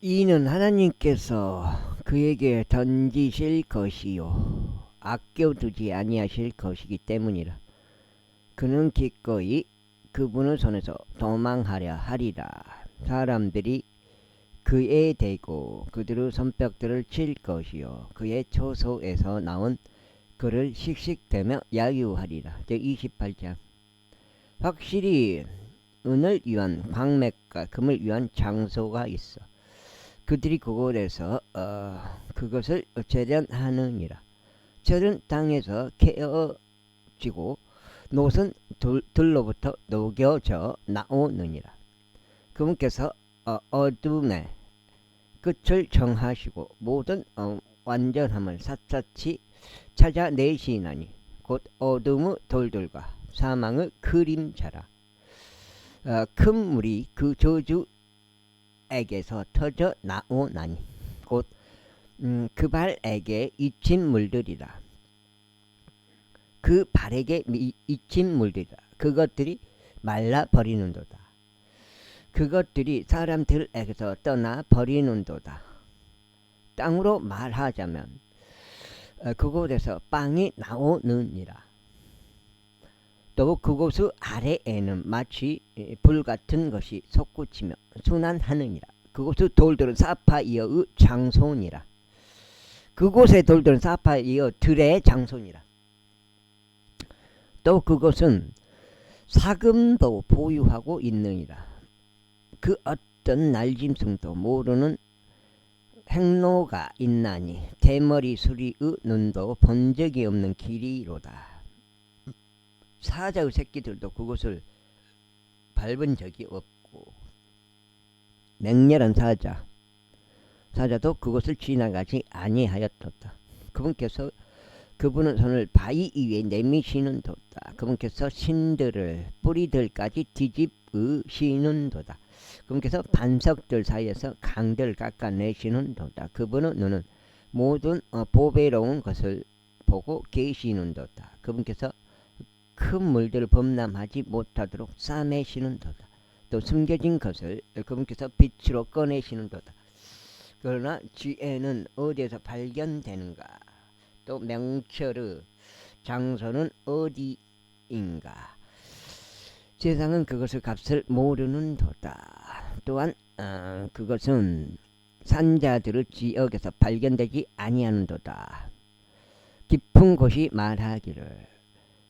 이는 하나님께서 그에게 던지실 것이요 아껴두지 아니하실 것이기 때문이라. 그는 기꺼이 그분의 손에서 도망하려 하리라. 사람들이 그에 대고 그들의 손뼉들을 칠 것이요 그의 초소에서 나온 그를 씩씩대며 야유하리라. 제28장. 확실히 은을 위한 광맥과 금을 위한 장소가 있어. 그들이 그곳에서 그것을 재련하느니라. 철은 땅에서 캐어지고 노은 들로부터 녹여져 나오느니라. 그분께서 어둠의 끝을 정하시고 모든 완전함을 샅샅이 찾아내시나니 곧 어둠의 돌들과 사망의 그림자라. 큰 물이 그 저주에게서 터져 나오나니 곧 그 발에게 잊힌 물들이라. 그 발에게 잊힌 물들이라. 그것들이 말라버리는도다. 그것들이 사람들에게서 떠나 버리는도다. 땅으로 말하자면 그곳에서 빵이 나오느니라. 또 그곳의 아래에는 마치 불같은 것이 솟구치며 순환하느니라. 그곳의 돌들은 사파이어의 장소니라. 그곳의 돌들은 사파이어 들의 장소니라. 또 그곳은 사금도 보유하고 있느니라. 그 어떤 날짐승도 모르는 행로가 있나니 대머리 수리의 눈도 본 적이 없는 길이로다. 사자의 새끼들도 그곳을 밟은 적이 없고 맹렬한 사자도 그곳을 지나가지 아니하였도다. 그분은 손을 바위 위에 내미시는도다. 그분께서 신들을 뿌리들까지 뒤집으시는도다. 그분께서 반석들 사이에서 강들을 깎아내시는도다. 그분의 눈은 모든 보배로운 것을 보고 계시는도다. 그분께서 큰 물들을 범람하지 못하도록 싸매시는도다. 또 숨겨진 것을 그분께서 빛으로 꺼내시는도다. 그러나 지혜는 어디에서 발견되는가? 또 명철의 장소는 어디인가? 세상은 그것의 값을 모르는도다. 또한 그것은 산자들의 지역에서 발견되지 아니하는도다. 깊은 곳이 말하기를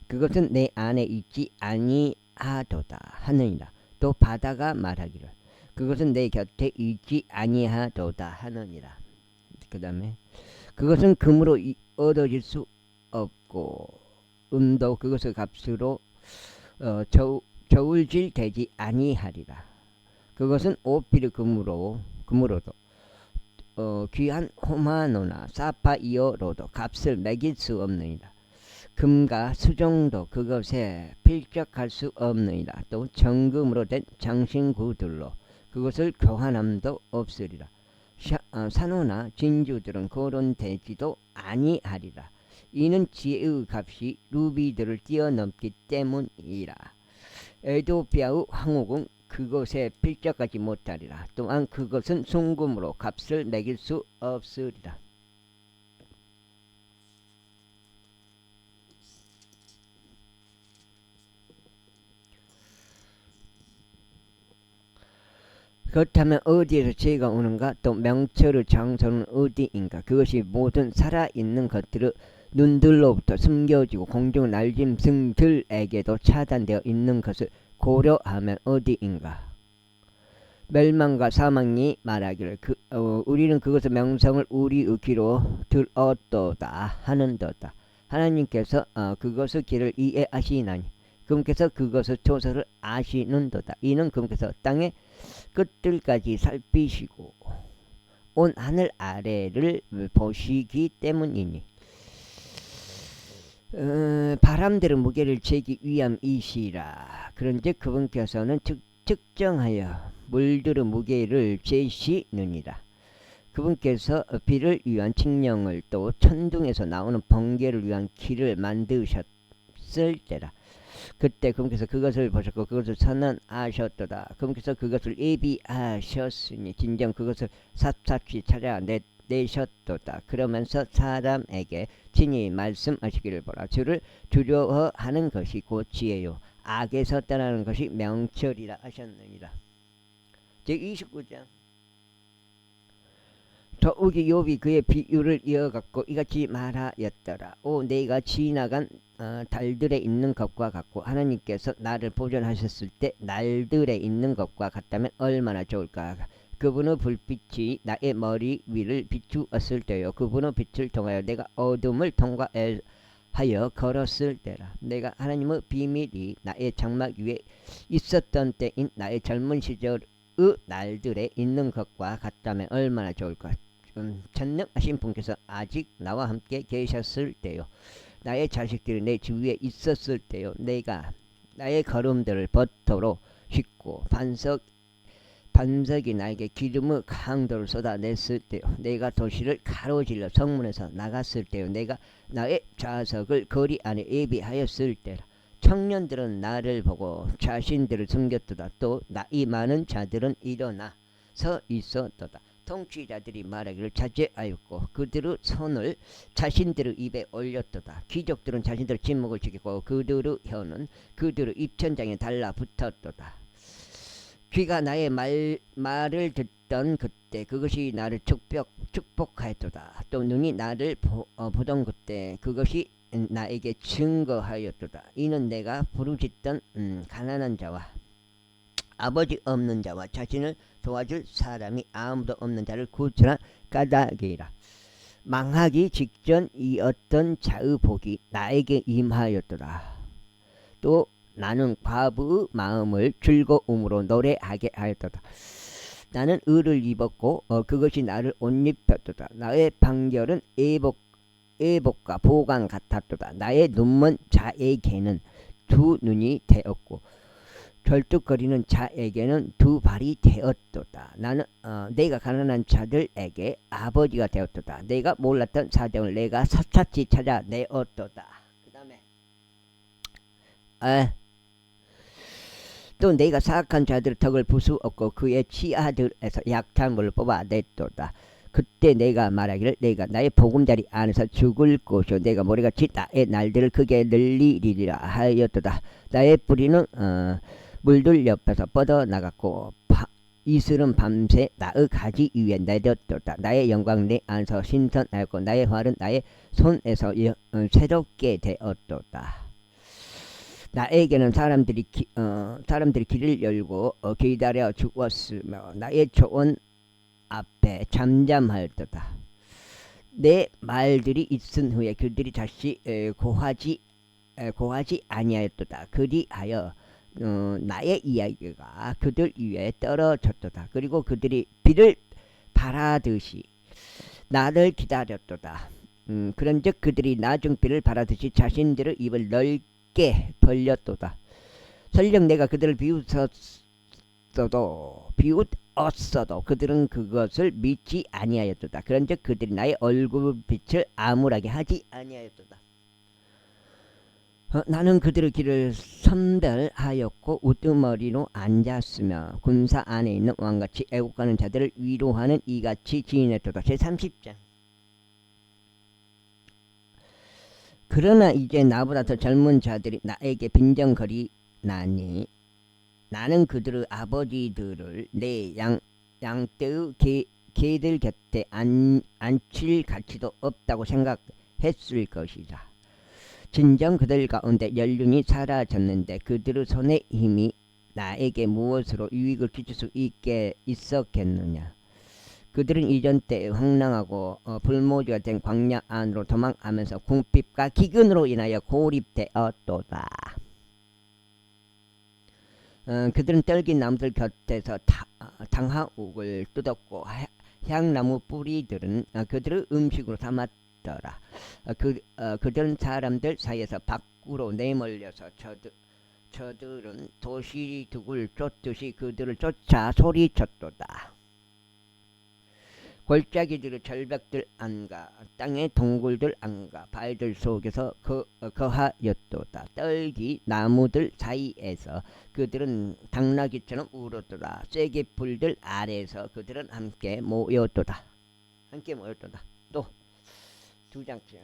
그것은 내 안에 있지 아니하도다 하느니라. 또 바다가 말하기를 그것은 내 곁에 있지 아니하도다 하느니라. 그 다음에 그것은 금으로 얻어질 수 없고 은도 그것의 값으로 저울질 되지 아니하리라. 그것은 오피르 금으로도 귀한 호마노나 사파이어로도 값을 매길 수 없느니라. 금과 수정도 그것에 필적할 수 없느니라. 또 정금으로 된 장신구들로 그것을 교환함도 없으리라. 산호나 진주들은 거론되지도 아니하리라. 이는 지혜의 값이 루비들을 뛰어넘기 때문이라. 에도피아의 황후군 그것에 필적하지 못하리라. 또한 그것은 순금으로 값을 매길 수 없으리라. 그렇다면 어디에서 지혜가 오는가? 또 명철의 장소는 어디인가? 그것이 모든 살아있는 것들의 눈들로부터 숨겨지고 공중 날짐승들에게도 차단되어 있는 것을 고려하면 어디인가? 멸망과 사망이 말하기를 우리는 그것의 명성을 우리의 귀로 들었도다 하는도다. 하나님께서 그것의 길을 이해하시나니 그분께서 그것의 초소를 아시는도다. 이는 그분께서 땅의 끝들까지 살피시고 온 하늘 아래를 보시기 때문이니 바람들의 무게를 재기 위함이시라. 그런즉 그분께서는 특정하여 물들의 무게를 재시느니라. 그분께서 비를 위한 칙령을 또 천둥에서 나오는 번개를 위한 길을 만드셨을 때라. 그때 그분께서 그것을 보셨고 그것을 선언하셨도다. 그분께서 그것을 예비하셨으니 진정 그것을 샅샅이 찾아내셨도다. 그러면서 사람에게 친히 말씀하시기를 보라. 주를 두려워하는 것이 곧 지혜요 악에서 떠나는 것이 명철이라 하셨느니라. 제29장. 더욱이 욥이 그의 비유를 이어갖고 이같이 말하였더라. 오 내가 지나간 달들에 있는 것과 같고 하나님께서 나를 보존하셨을 때 날들에 있는 것과 같다면 얼마나 좋을까. 그분의 불빛이 나의 머리 위를 비추었을 때요 그분의 빛을 통하여 내가 어둠을 통과하여 걸었을 때라. 내가 하나님의 비밀이 나의 장막 위에 있었던 때인 나의 젊은 시절의 날들에 있는 것과 같다면 얼마나 좋을까. 전능하신 분께서 아직 나와 함께 계셨을 때요 나의 자식들이 내 주위에 있었을 때요 내가 나의 걸음들을 버터로 싣고 반석이 나에게 기름의 강도를 쏟아냈을 때요 내가 도시를 가로질러 성문에서 나갔을 때요 내가 나의 좌석을 거리 안에 예비하였을 때라. 청년들은 나를 보고 자신들을 숨겼도다. 또 나이 많은 자들은 일어나 서 있었도다. 통치자들이 말하기를 자제하였고 그들의 손을 자신들의 입에 올렸도다. 귀족들은 자신들의 침묵을 지키고 그들의 혀는 그들의 입천장에 달라붙었도다. 귀가 나의 말을 듣던 그때 그것이 나를 축복하였도다. 또 눈이 나를 보던 그때 그것이 나에게 증거하였도다. 이는 내가 부르짖던 가난한 자와 아버지 없는 자와 자신을 도와줄 사람이 아무도 없는 자를 구출한 까닭이라. 망하기 직전 이 어떤 자의 복이 나에게 임하였더라. 또 나는 과부의 마음을 즐거움으로 노래하게 하였도다. 나는 의를 입었고 그것이 나를 옷 입혔도다. 나의 판결은 애복과 보강 같았도다. 나의 눈먼 자에게는 두 눈이 되었고 절뚝거리는 자에게는 두 발이 되었도다. 나는 내가 가난한 자들에게 아버지가 되었도다. 내가 몰랐던 사정을 내가 샅샅이 찾아내었도다. 그 다음에 또 내가 사악한 자들의 덕을 부수었고 그의 치아들에서 약한 물을 뽑아냈도다. 그때 내가 말하기를 내가 나의 보금자리 안에서 죽을 것이요 내가 모래같이 나의 날들을 크게 늘리리라 하였도다. 나의 뿌리는 물들 옆에서 뻗어나갔고 이슬은 밤새 나의 가지 위에 내렸도다. 나의 영광 내 안에서 신선하였고 나의 활은 나의 손에서 새롭게 되었도다. 나에게는 사람들이 길을 열고 기다려 주었으며 나의 조언 앞에 잠잠하였도다. 내 말들이 있은 후에 그들이 다시 고하지 아니하였도다. 그리하여 나의 이야기가 그들 위에 떨어졌도다. 그리고 그들이 비를 바라듯이 나를 기다렸도다. 그런즉 그들이 나중비를 바라듯이 자신들의 입을 넓게 벌렸도다. 설령 내가 그들을 비웃었어도 그들은 그것을 믿지 아니하였도다. 그런즉 그들이 나의 얼굴빛을 암울하게 하지 아니하였도다. 나는 그들의 길을 선별하였고 우두머리로 앉았으며 군사 안에 있는 왕같이 애국하는 자들을 위로하는 이같이 지냈도다. 제30장. 그러나 이제 나보다 더 젊은 자들이 나에게 빈정거리나니 나는 그들의 아버지들을 내 양떼의 개들 곁에 앉힐 가치도 없다고 생각했을 것이다. 진정 그들 가운데 연륜이 사라졌는데 그들의 손의 힘이 나에게 무엇으로 유익을 끼칠 수 있었겠느냐. 그들은 이전 때에 황량하고 불모지가 된 광야 안으로 도망하면서 궁핍과 기근으로 인하여 고립되었도다. 그들은 떨긴 나무들 곁에서 당하옥을 뜯었고 향나무 뿌리들은 그들의 음식으로 삼았더라. 그들은 사람들 사이에서 밖으로 내몰려서 저들은 도시둑을 쫓듯이 그들을 쫓아 소리쳤도다. 골짜기들의 절벽들 안가 땅의 동굴들 안가 바위들 속에서 거하였도다. 떨기 나무들 사이에서 그들은 당나귀처럼 울었도다. 쐐기풀들 아래에서 그들은 함께 모였도다. 함께 모였도다. 또 두 장째.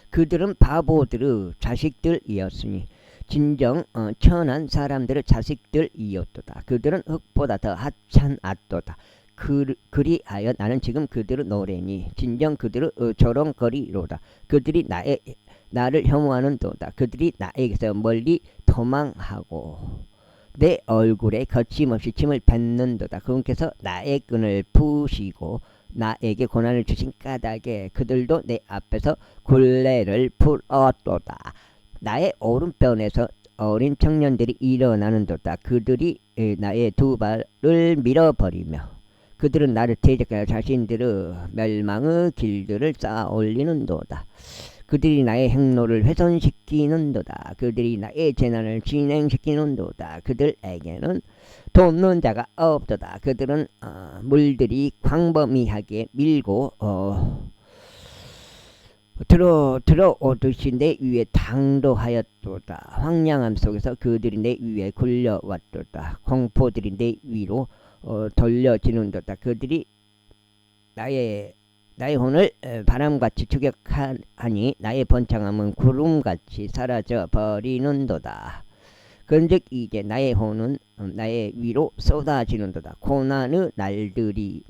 그들은 바보들의 자식들이었으니 진정 천한 사람들의 자식들이었도다. 그들은 흙보다 더 하찮았도다. 그리하여 나는 지금 그들의 노래니 진정 그들의 조롱거리로다. 그들이 나를 혐오하는도다. 그들이 나에게서 멀리 도망하고 내 얼굴에 거침없이 침을 뱉는도다. 그분께서 나의 끈을 푸시고 나에게 고난을 주신 까닭에 그들도 내 앞에서 굴레를 풀었도다. 나의 오른편에서 어린 청년들이 일어나는도다. 그들이 나의 두 발을 밀어버리며 그들은 나를 대적하여 자신들의 멸망의 길들을 쌓아 올리는도다. 그들이 나의 행로를 훼손시키는도다. 그들이 나의 재난을 진행시키는도다. 그들에게는 돕는 자가 없도다. 그들은 물들이 광범위하게 밀고 들어오듯이 내 위에 당도하였도다. 황량함 속에서 그들이 내 위에 굴려왔도다. 공포들이 내 위로 돌려지는도다. 그들이 나의 혼을 바람같이 추격하니 나의 번창함은 구름같이 사라져 버리는도다. 그런즉 이제 나의 혼은 나의 위로 쏟아지는도다. 고난의 날들이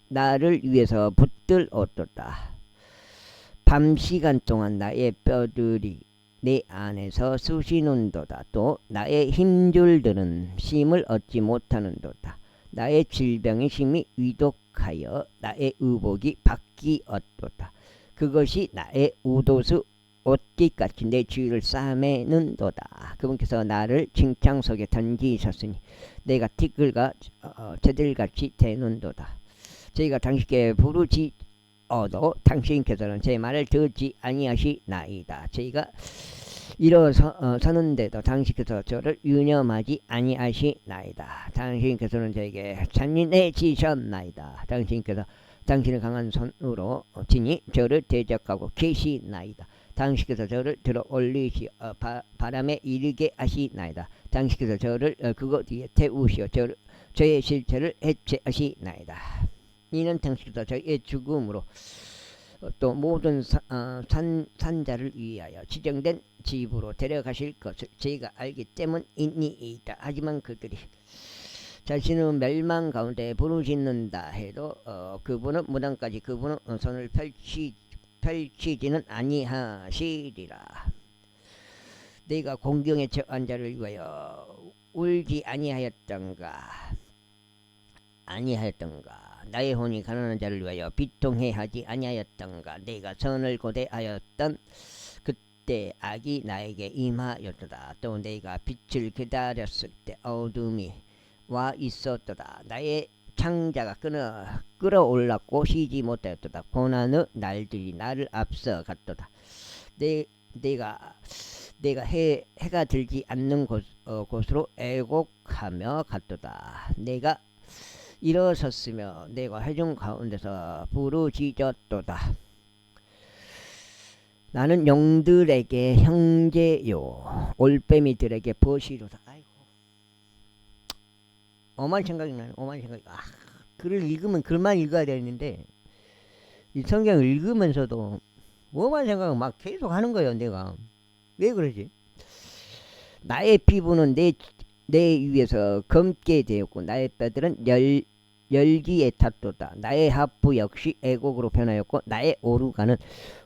나를 위해서 붙들었도다. 밤 시간 동안 나의 뼈들이 내 안에서 쑤시는도다. 또 나의 힘줄들은 쉼을 얻지 못하는도다. 나의 질병의 힘이 위독하여 나의 의복이 바뀌었도다. 그것이 나의 우도수 옷깃같이 내 주위를 싸매는도다. 그분께서 나를 징창 속에 던지셨으니 내가 티끌과 새들같이 되는도다. 저희가 당신께 부르짖어도 당신께서는 제 말을 듣지 아니하시나이다. 저희가 일어서는데도 당신께서 저를 유념하지 아니하시나이다. 당신께서는 저에게 잔인해지셨나이다. 당신께서 당신의 강한 손으로 친히 저를 대적하고 계시나이다. 당신께서 저를 들어 올리시어 바람에 이르게 하시나이다. 당신께서 저를 그것 위에 태우시어 저의 실체를 해체하시나이다. 이는 당신께서 저의 죽음으로 또 모든 산자를 위하여 지정된 집으로 데려가실 것을 저희가 알기 때문이니이다. 하지만 그들이 자신의 멸망 가운데 부르짖는다 해도 그분은 무당까지 그분은 손을 펼치지는 아니하시리라. 내가 공경에 처한 자를 위하여 울지 아니하였던가. 나의 혼이 가난한 자를 위하여 비통해하지 아니하였던가. 내가 선을 고대하였던 그때 악이 나에게 임하였도다. 또 내가 빛을 기다렸을 때 어둠이 와 있었도다. 나의 창자가 끌어올랐고 쉬지 못하였도다. 고난의 날들이 나를 앞서 갔도다. 내가 해가 들지 않는 곳으로 애곡하며 갔도다. 내가 일어섰으며 내가 회중 가운데서 부르짖었도다. 나는 영들에게 형제요 올빼미들에게 벗이로다. 아이고, 오만 생각이 나네. 글을 읽으면 글만 읽어야 되는데 이 성경을 읽으면서도 오만 생각을 막 계속 하는 거예요. 내가 왜 그러지? 나의 피부는 내 위에서 검게 되었고 나의 뼈들은 열기에 탔도다. 나의 하프 역시 애곡으로 변하였고 나의 오르가는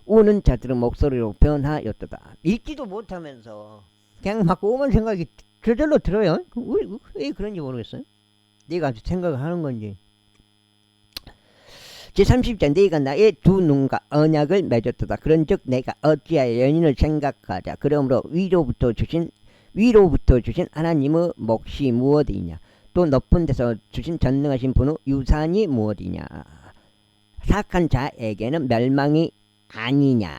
우는 자들의 목소리로 변하였도다. 읽지도 못하면서 그냥 막 오만 생각이 저절로 들어요. 왜 그런지 모르겠어요. 내가 생각을 하는 건지. 제30장 내가 나의 두 눈과 언약을 맺었도다. 그런즉 내가 어찌하여 연인을 생각하자. 그러므로 위로부터 주신 하나님의 몫이 무엇이냐. 또 높은 데서 주신 전능하신 분의 유산이 무엇이냐. 사악한 자에게는 멸망이 아니냐.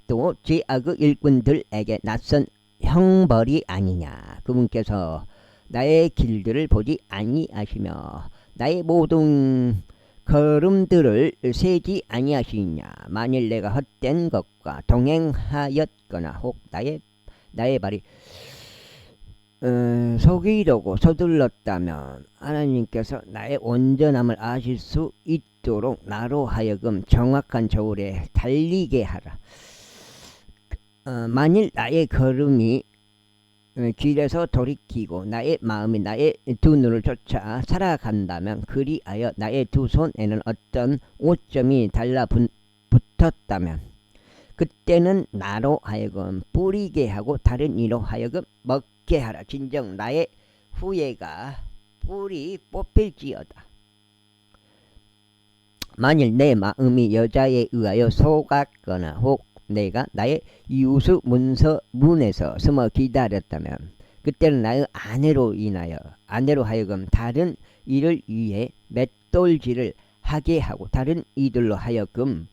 또 죄악의 일꾼들에게 낯선 형벌이 아니냐. 그분께서 나의 길들을 보지 아니하시며 나의 모든 걸음들을 세지 아니하시냐. 만일 내가 헛된 것과 동행하였거나 혹 나의 발이 속이려고 서둘렀다면 하나님께서 나의 온전함을 아실 수 있도록 나로 하여금 정확한 저울에 달리게 하라. 만일 나의 걸음이 길에서 돌이키고 나의 마음이 나의 두 눈을 쫓아 살아간다면, 그리하여 나의 두 손에는 어떤 오점이 달라붙었다면, 그때는 나로 하여금 뿌리게 하고 다른 이로 하여금 먹게 하라. 진정 나의 후예가 뿌리 뽑힐지어다. 만일 내 마음이 여자에 의하여 속았거나 혹 내가 나의 이웃의 문에서 숨어 기다렸다면, 그때는 나의 아내로 하여금 다른 이를 위해 맷돌질을 하게 하고 다른 이들로 하여금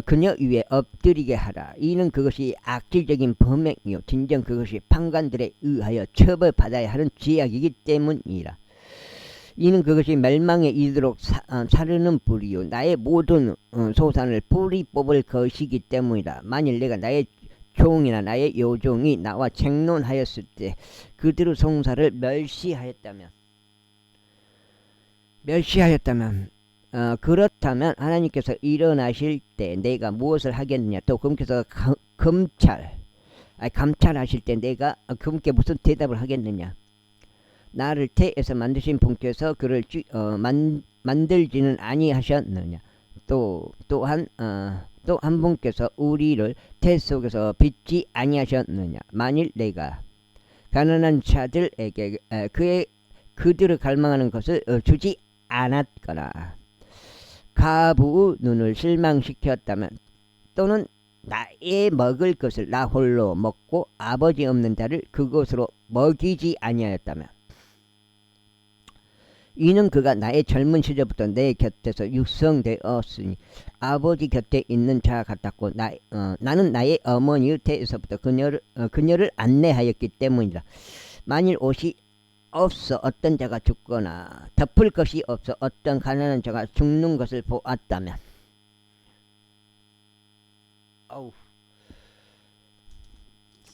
그녀 위에 엎드리게 하라. 이는 그것이 악질적인 범행이요 진정 그것이 판관들에 의하여 처벌받아야 하는 죄악이기 때문이라. 이는 그것이 멸망에 이르도록 사르는 뿌리요 나의 모든 소산을 뿌리 뽑을 것이기 때문이라. 만일 내가 나의 종이나 나의 요종이 나와 책론하였을 때 그들의 송사를 멸시하였다면 그렇다면 하나님께서 일어나실 때 내가 무엇을 하겠느냐. 또 그분께서 감찰하실 때 내가 그분께 무슨 대답을 하겠느냐. 나를 태에서 만드신 분께서 그를 만들지는 아니하셨느냐. 또 한 분께서 우리를 태 속에서 빚지 아니하셨느냐. 만일 내가 가난한 자들에게 그들을 갈망하는 것을 주지 않았거나 가부의 눈을 실망시켰다면, 또는 나의 먹을 것을 나 홀로 먹고 아버지 없는 자를 그것으로 먹이지 아니하였다면, 이는 그가 나의 젊은 시절부터 내 곁에서 육성되었으니 아버지 곁에 있는 자 같았고 나는 나의 어머니의 태에서부터 그녀를 안내하였기 때문이라. 만일 옷이 없어 어떤 자가 죽거나 덮을 것이 없어 어떤 가난한 자가 죽는 것을 보았다면,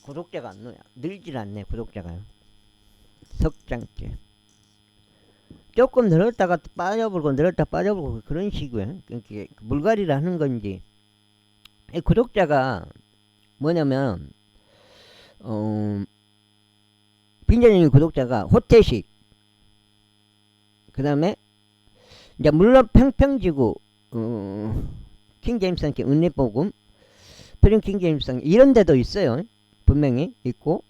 구독자가 안 늘질 않네. 구독자가요. 석장째 조금 늘었다가 빠져버리고 늘었다 빠져버리고 그런 식이에요. 그러니까 물갈이를 하는 건지. 구독자가 뭐냐면 빈자님 구독자가 호태식, 그 다음에 이제 물론 평평지구 킹제임스 은혜복음 프린 킹제임스 이런 데도 있어요. 분명히 있고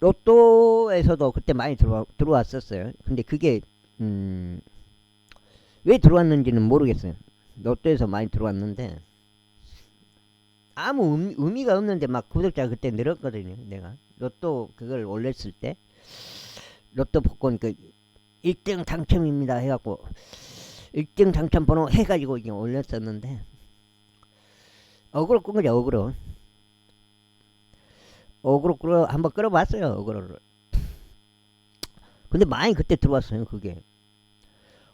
로또에서도 그때 많이 들어왔었어요. 근데 그게 왜 들어왔는지는 모르겠어요. 로또에서 많이 들어왔는데 아무 의미가 없는데 막 구독자가 그때 늘었거든요. 내가 로또 그걸 올렸을 때 로또 복권 그 1등 당첨입니다 해갖고 1등 당첨 번호 해가지고 이게 올렸었는데, 어그로 끈 거죠. 어그로 한번 끌어봤어요. 어그로를. 근데 많이 그때 들어왔어요. 그게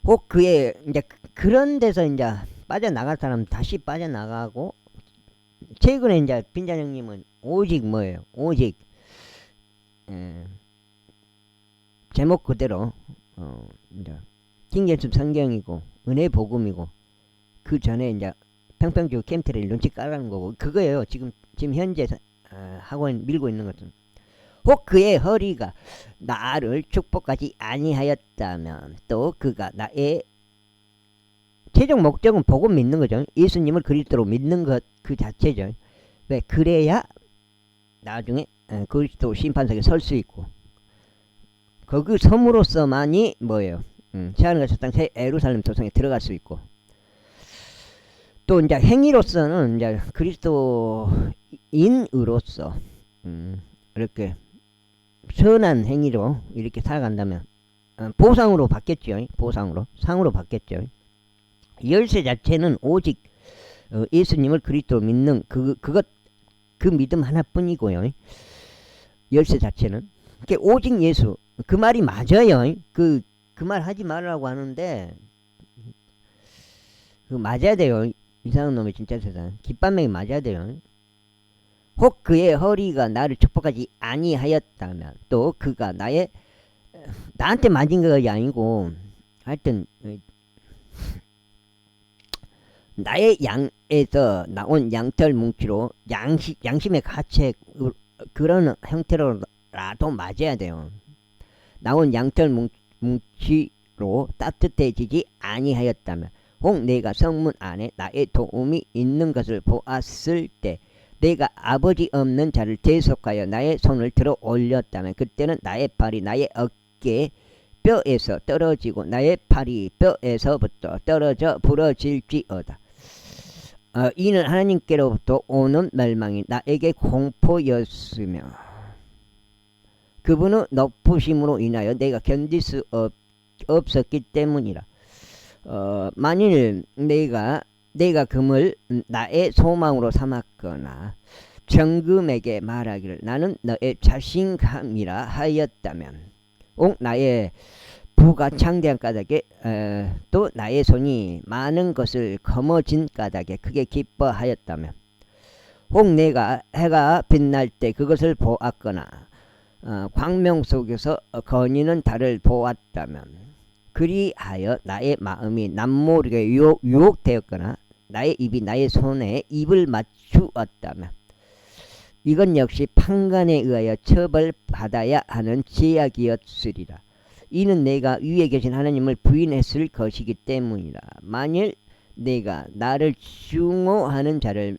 혹 그에 이제 그런 데서 이제 빠져나갈 사람 다시 빠져나가고, 최근에 이제 빈잔 형님은 오직 뭐예요? 오직 제목 그대로 이제 킹제임스 성경이고 은혜 복음이고, 그 전에 이제 평평지구 캠트를 눈치 깔아는 거고 그거예요. 지금 현재 하고 밀고 있는 것은. 혹 그의 허리가 나를 축복하지 아니하였다면, 또 그가 나의 최종 목적은 복음 믿는 거죠. 예수님을 그리스도로 믿는 것 그 자체죠. 왜? 그래야 나중에 그리스도 심판석에 설 수 있고, 그 섬으로서만이 뭐예요? 새하늘과 새 땅 새 예루살렘 도성에 들어갈 수 있고, 또 이제 행위로서는 이제 그리스도인으로서 이렇게 선한 행위로 이렇게 살아간다면 보상으로 받겠죠. 상으로 받겠죠. 열쇠 자체는 오직 예수님을 그리스도로 믿는 그 믿음 하나뿐이고요. 열쇠 자체는 오직 예수. 그 말이 맞아요. 그 말 하지 말라고 하는데 그 맞아야 돼요. 이상한 놈이 진짜 세상. 깃발명이 맞아야 돼요. 혹 그의 허리가 나를 축복하지 아니하였다면, 또 그가 나한테 맞은 것이 아니고 하여튼 나의 양에서 나온 양털 뭉치로 양심의 가책 그런 형태로라도 맞아야 돼요. 나온 양털 뭉치로 따뜻해지지 아니하였다면, 혹 내가 성문 안에 나의 도움이 있는 것을 보았을 때 내가 아버지 없는 자를 대속하여 나의 손을 들어 올렸다면, 그때는 나의 발이 나의 어깨 뼈에서 떨어지고 나의 팔이 뼈에서부터 떨어져 부러질지어다. 이는 하나님께로부터 오는 멸망이 나에게 공포였으며 그분의 높으심으로 인하여 내가 견딜 수 없었기 때문이라. 만일 내가 금을 나의 소망으로 삼았거나 정금에게 말하기를 나는 너의 자신감이라 하였다면, 나의 부가 창대한 까닭에 또 나의 손이 많은 것을 거머쥔 까닭에 크게 기뻐하였다면, 혹 내가 해가 빛날 때 그것을 보았거나 광명 속에서 거니는 달을 보았다면, 그리하여 나의 마음이 남모르게 유혹되었거나 나의 입이 나의 손에 입을 맞추었다면, 이건 역시 판관에 의하여 처벌받아야 하는 죄악이었으리라. 이는 내가 위에 계신 하나님을 부인했을 것이기 때문이라. 만일 내가 나를 증오하는 자의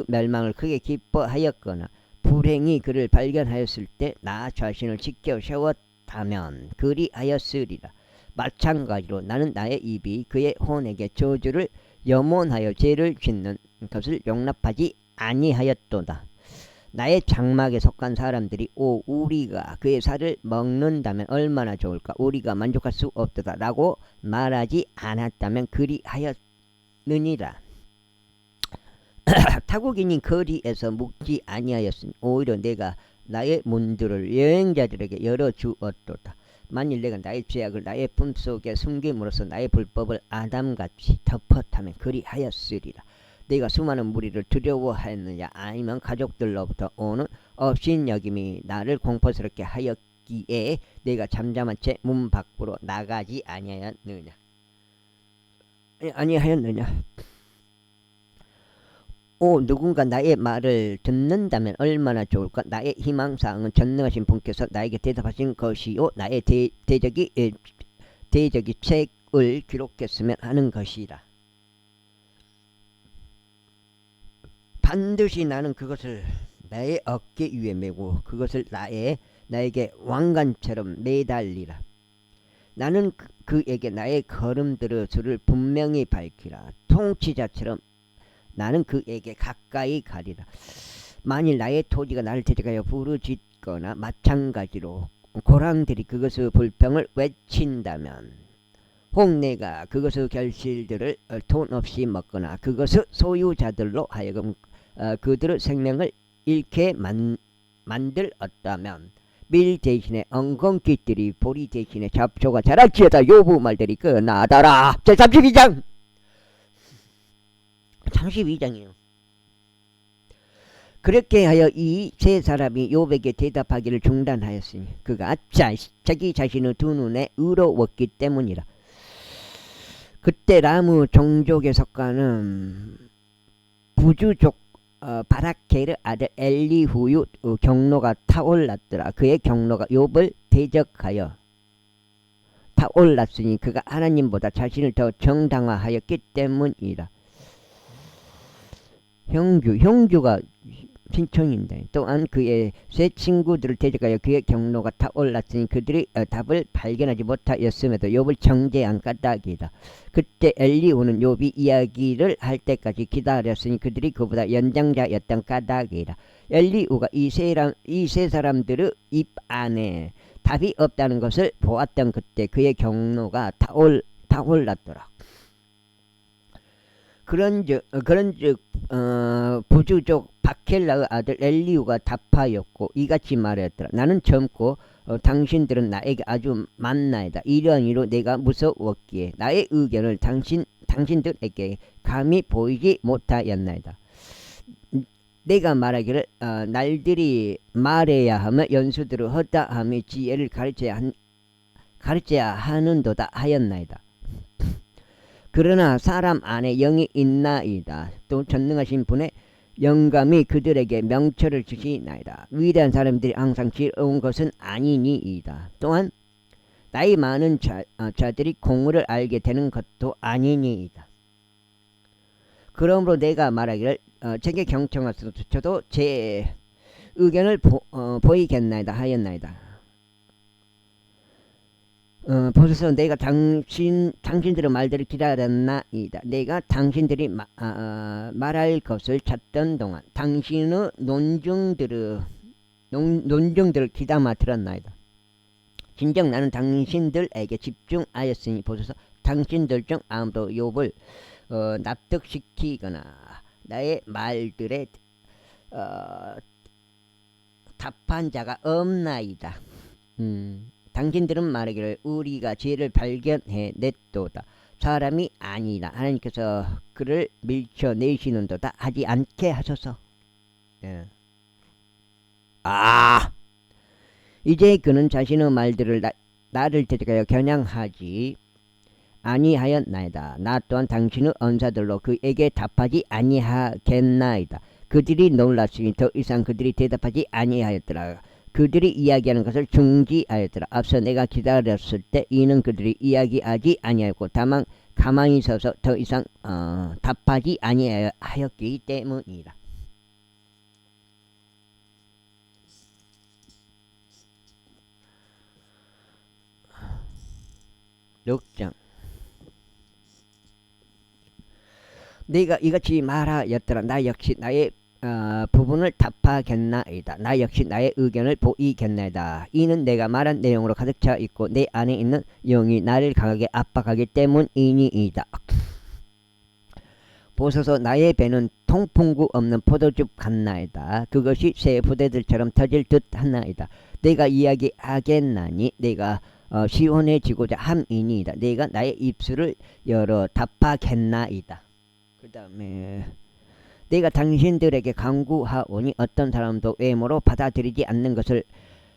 멸망을 크게 기뻐하였거나 불행히 그를 발견하였을 때 나 자신을 지켜 세웠다면 그리하였으리라. 마찬가지로 나는 나의 입이 그의 혼에게 저주를 염원하여 죄를 짓는 것을 용납하지 아니하였도다. 나의 장막에 속한 사람들이 우리가 그의 살을 먹는다면 얼마나 좋을까, 우리가 만족할 수 없도다 라고 말하지 않았다면 그리하였느니라. 타국인이 거리에서 묵지 아니하였으니 오히려 내가 나의 문들을 여행자들에게 열어주었도다. 만일 내가 나의 죄악을 나의 품속에 숨김으로써 나의 불법을 아담같이 덮었다면 그리하였으리라. 내가 수많은 무리를 두려워하였느냐, 아니면 가족들로부터 오는 업신여김이 나를 공포스럽게 하였기에 내가 잠잠한 채 문 밖으로 나가지 아니하였느냐. 누군가 나의 말을 듣는다면 얼마나 좋을까. 나의 희망사항은 전능하신 분께서 나에게 대답하신 것이요 나의 대적이 책을 기록했으면 하는 것이라. 반드시 나는 그것을 나의 어깨 위에 메고 그것을 나에게 왕관처럼 매달리라. 나는 그에게 나의 걸음들의 수를 분명히 밝히라. 통치자처럼 나는 그에게 가까이 가리라. 만일 나의 토지가 나를 대적하여 부르짖거나 마찬가지로 고랑들이 그것의 불평을 외친다면, 혹 내가 그것의 결실들을 돈 없이 먹거나 그것의 소유자들로 하여금 그들의 생명을 잃게 만들었다면, 밀 대신에 엉겅퀴들이 보리 대신에 잡초가 자랄지어다. 요부 말들이 끝나더라. 제32장 32장이에요. 그렇게 하여 이 세 사람이 욥에게 대답하기를 중단하였으니 그가 자기 자신의 두 눈에 의로웠기 때문이라. 그때 라무 종족에 속하는 부주족 바라케르 아들 엘리후의 경로가 타올랐더라. 그의 경로가 욥을 대적하여 타올랐으니 그가 하나님보다 자신을 더 정당화하였기 때문이라. 형주가 신청인데, 또한 그의 세 친구들을 대적하여 그의 경로가 타올랐으니 그들이 답을 발견하지 못하였음에도 욥을 정죄한 까닭이다. 그때 엘리후는 욥이 이야기를 할 때까지 기다렸으니 그들이 그보다 연장자였던 까닭이다. 엘리후가 이 세 사람들의 입 안에 답이 없다는 것을 보았던 그때 그의 경로가 타올랐더라. 그런즉 부주족 바켈라의 아들 엘리우가 답하였고 이같이 말하였더라. 나는 젊고 당신들은 나에게 아주 만나이다. 이러한 이로 내가 무서웠기에 나의 의견을 당신들에게 감히 보이지 못하였나이다. 내가 말하기를 날들이 말해야 하며 연수들을 허다 하며 지혜를 가르쳐야 하는도다 하였나이다. 그러나 사람 안에 영이 있나이다. 또 전능하신 분의 영감이 그들에게 명철을 주시나이다. 위대한 사람들이 항상 지혜로운 것은 아니니이다. 또한 나이 많은 자들이 공의를 알게 되는 것도 아니니이다. 그러므로 내가 말하기를 제게 경청하소서도 제 의견을 보이겠나이다 하였나이다. 보소서 내가 당신들의 말들을 기다렸나이다. 내가 당신들이 말할 것을 찾던 동안 당신의 논증들을 귀담아 들었나이다. 진정 나는 당신들에게 집중하였으니 보소서 당신들 중 아무도 욥을 납득시키거나 나의 말들에 답한 자가 없나이다. 당신들은 말하기를 우리가 죄를 발견해 냈도다. 사람이 아니다. 하나님께서 그를 밀쳐내시는도다 하지 않게 하소서. 예. 이제 그는 자신의 말들을 나를 대적하여 겨냥하지 아니하였나이다. 나 또한 당신의 언사들로 그에게 답하지 아니하겠나이다. 그들이 놀랐으니 더 이상 그들이 대답하지 아니하였더라. 그들이 이야기하는 것을 중지하였더라. 앞서 내가 기다렸을 때 이는 그들이 이야기하지 아니하였고 다만 가만히 서서 더 이상 답하지 아니하였기 때문이다. 6장 네가 이같이 말하였더라. 나 역시 나의 부분을 답하겠나이다. 나 역시 나의 의견을 보이겠나이다. 이는 내가 말한 내용으로 가득 차 있고 내 안에 있는 영이 나를 강하게 압박하기 때문이니이다. 보소서 나의 배는 통풍구 없는 포도즙 같나이다. 그것이 새 부대들처럼 터질 듯 하나이다. 내가 이야기하겠나니 내가 시원해지고자 함이니이다. 내가 나의 입술을 열어 답하겠나이다. 그 다음에 내가 당신들에게 강구하오니 어떤 사람도 외모로 받아들이지 않는 것을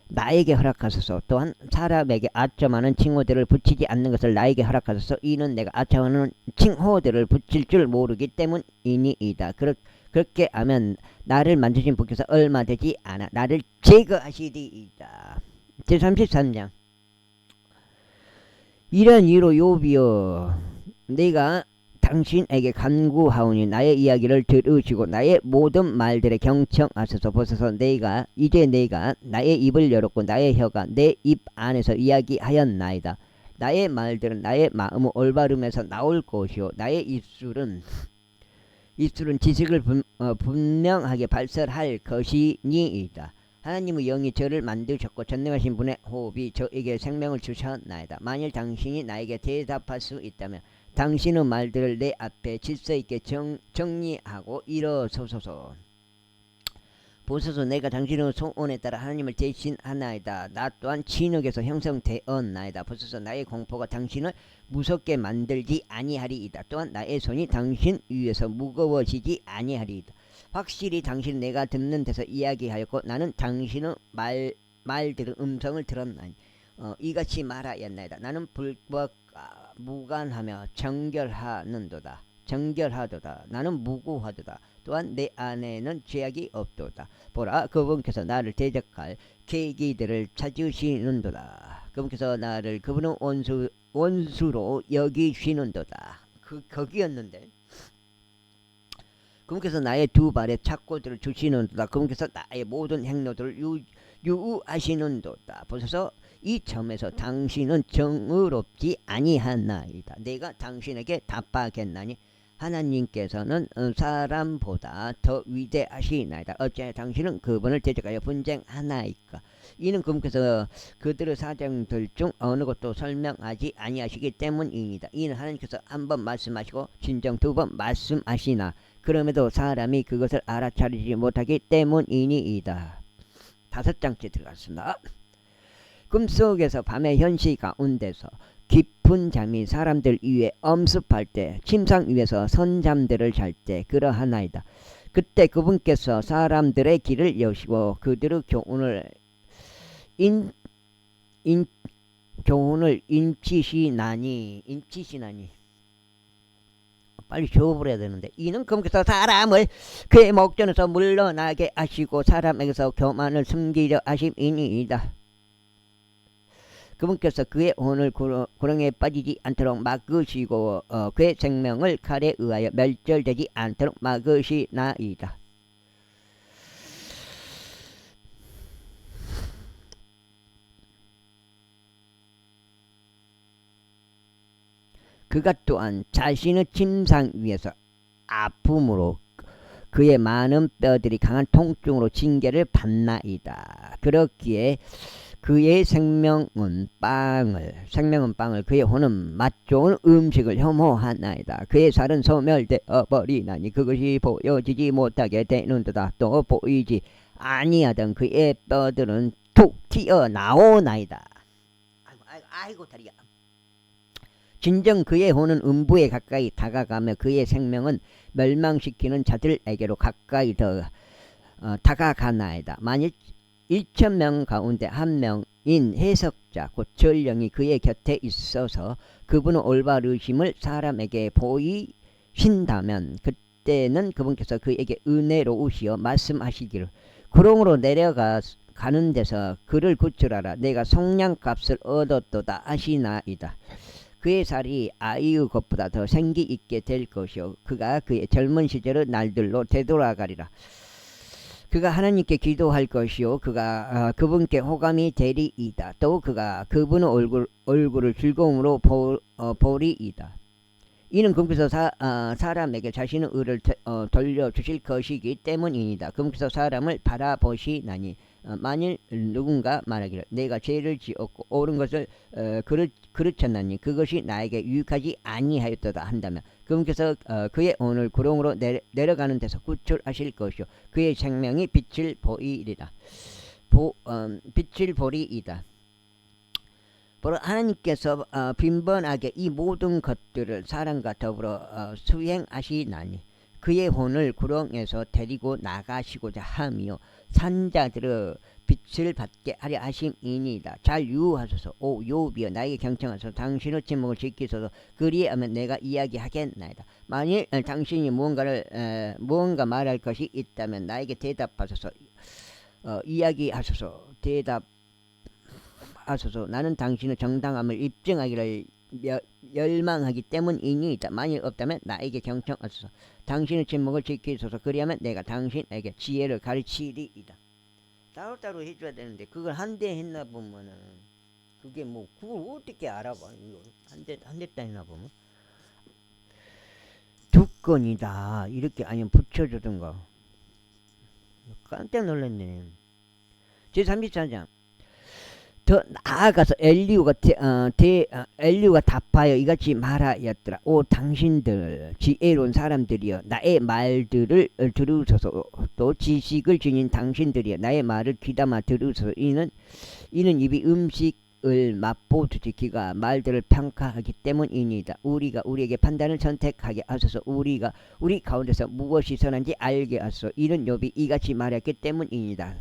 나에게 허락하소서. 또한 사람에게 아첨하는 칭호들을 붙이지 않는 것을 나에게 허락하소서. 이는 내가 아첨하는 칭호들을 붙일 줄 모르기 때문이니이다. 그렇게 하면 나를 만드신 분께서 얼마 되지 않아 나를 제거하시리이다. 제33장 이런 이유로 욥이여 내가 당신에게 간구하오니 나의 이야기를 들으시고 나의 모든 말들에 경청하소서. 보소서 이제 내가 나의 입을 열었고 나의 혀가 내 입 안에서 이야기하였나이다. 나의 말들은 나의 마음의 올바름에서 나올 것이요 나의 입술은 지식을 분명하게 발설할 것이니이다. 하나님의 영이 저를 만드셨고 전능하신 분의 호흡이 저에게 생명을 주셨나이다. 만일 당신이 나에게 대답할 수 있다면 당신의 말들을 내 앞에 질서있게 정리하고 일어서소서. 보소서 내가 당신의 소원에 따라 하나님을 대신하나이다. 나 또한 진흙에서 형성되었나이다. 보소서 나의 공포가 당신을 무섭게 만들지 아니하리이다. 또한 나의 손이 당신 위에서 무거워지지 아니하리이다. 확실히 당신은 내가 듣는 데서 이야기하였고 나는 당신의 말들의 음성을 들었나니 이같이 말하였나이다. 나는 불법과 무관하며 정결하도다. 나는 무고하도다. 또한 내 안에는 죄악이 없도다. 보라 그분께서 나를 대적할 계기들을 찾으시는도다. 그분께서 나를 그분의 원수로 여기시는도다. 거기였는데 그분께서 나의 두 발에 착고들을 주시는도다. 그분께서 나의 모든 행로들을 유우하시는도다. 보소서 이 점에서 당신은 정의롭지 아니하나이다. 내가 당신에게 답하겠나니 하나님께서는 사람보다 더 위대하시나이다. 어째 당신은 그분을 대적하여 분쟁하나이까. 이는 그분께서 그들의 사정들 중 어느 것도 설명하지 아니하시기 때문입니다. 이는 하나님께서 한 번 말씀하시고 진정 두 번 말씀하시나 그럼에도 사람이 그것을 알아차리지 못하기 때문이니이다. 5장째 들어갔습니다. 꿈속에서 밤의 현시 가운데서 깊은 잠이 사람들 위에 엄습할 때 침상 위에서 선잠들을 잘 때 그러하나이다. 그때 그분께서 사람들의 길을 여시고 그들의 교훈을 인치시나니 빨리 줘버려야 되는데 이는 그분께서 사람을 그의 목전에서 물러나게 하시고 사람에게서 교만을 숨기려 하심이니이다. 그분께서 그의 혼을 구렁에 빠지지 않도록 막으시고 그의 생명을 칼에 의하여 멸절되지 않도록 막으시나이다. 그가 또한 자신의 침상 위에서 아픔으로 그의 많은 뼈들이 강한 통증으로 징계를 받나이다. 그렇기에 그의 생명은 빵을 그의 혼은 맛 좋은 음식을 혐오하나이다. 그의 살은 소멸되어 버리나니 그것이 보여지지 못하게 되는도다. 또 보이지 아니하던 그의 뼈들은 툭 튀어나오나이다. 아이고 다리야. 진정 그의 혼은 음부에 가까이 다가가며 그의 생명은 멸망시키는 자들에게로 가까이 더 다가가나이다. 만일 1,000명 가운데 한 명인 해석자 곧 전령이 그의 곁에 있어서 그분의 올바르심을 사람에게 보이신다면 그때는 그분께서 그에게 은혜로우시어 말씀하시기를 구렁으로 내려가는 데서 그를 구출하라. 내가 속량값을 얻었도다 하시나이다. 그의 살이 아이의 것보다 더 생기 있게 될 것이요 그가 그의 젊은 시절의 날들로 되돌아가리라. 그가 하나님께 기도할 것이요 그가 그분께 호감이 되리이다. 또 그가 그분의 얼굴을 즐거움으로 보리이다. 이는 그분께서 사람에게 자신의 의를 돌려주실 것이기 때문이니다. 그분께서 사람을 바라보시나니 만일 누군가 말하기를 내가 죄를 지었고 옳은 것을 그르쳤나니 그것이 나에게 유익하지 아니하였도다 한다면 그분께서 그의 혼을 구렁으로 내려가는 데서 구출하실 것이요 그의 생명이 빛을 보이리라. 빛을 보리이다. 바로 하나님께서 빈번하게 이 모든 것들을 사람과 더불어 수행하시나니 그의 혼을 구렁에서 데리고 나가시고자 하며 산자들의 빛을 받게 하려 하심이니이다. 잘 유하소서. 오 욥이여 나에게 경청하소서. 당신의 침묵을 지키소서. 그리하면 내가 이야기하겠나이다. 만일 당신이 무언가 말할 것이 있다면 나에게 대답하소서. 이야기하소서. 대답하소서. 나는 당신의 정당함을 입증하기를 열망하기 때문이니이다. 만일 없다면 나에게 경청하소서. 당신의 침묵을 지키소서. 그리하면 내가 당신에게 지혜를 가르치리이다. 따로따로 해줘야 되는데 그걸 한대 했나 보면은 그게 뭐 그걸 어떻게 알아봐. 한대 했나 보면 두 건이다 이렇게 아니면 붙여주던가. 깜짝 놀랐네. 제34장 더 나아가서 엘리후가 답하여 이같이 말하였더라. 오 당신들 지혜로운 사람들이여 나의 말들을 들으소서. 또 지식을 지닌 당신들이여 나의 말을 귀담아 들으소서. 이는 입이 음식을 맛보듯이 귀가 말들을 평가하기 때문이니이다. 우리가 우리에게 판단을 선택하게 하소서. 우리 가운데서 무엇이 선한지 알게 하소서. 이는 욥이 이같이 말했기 때문이니이다.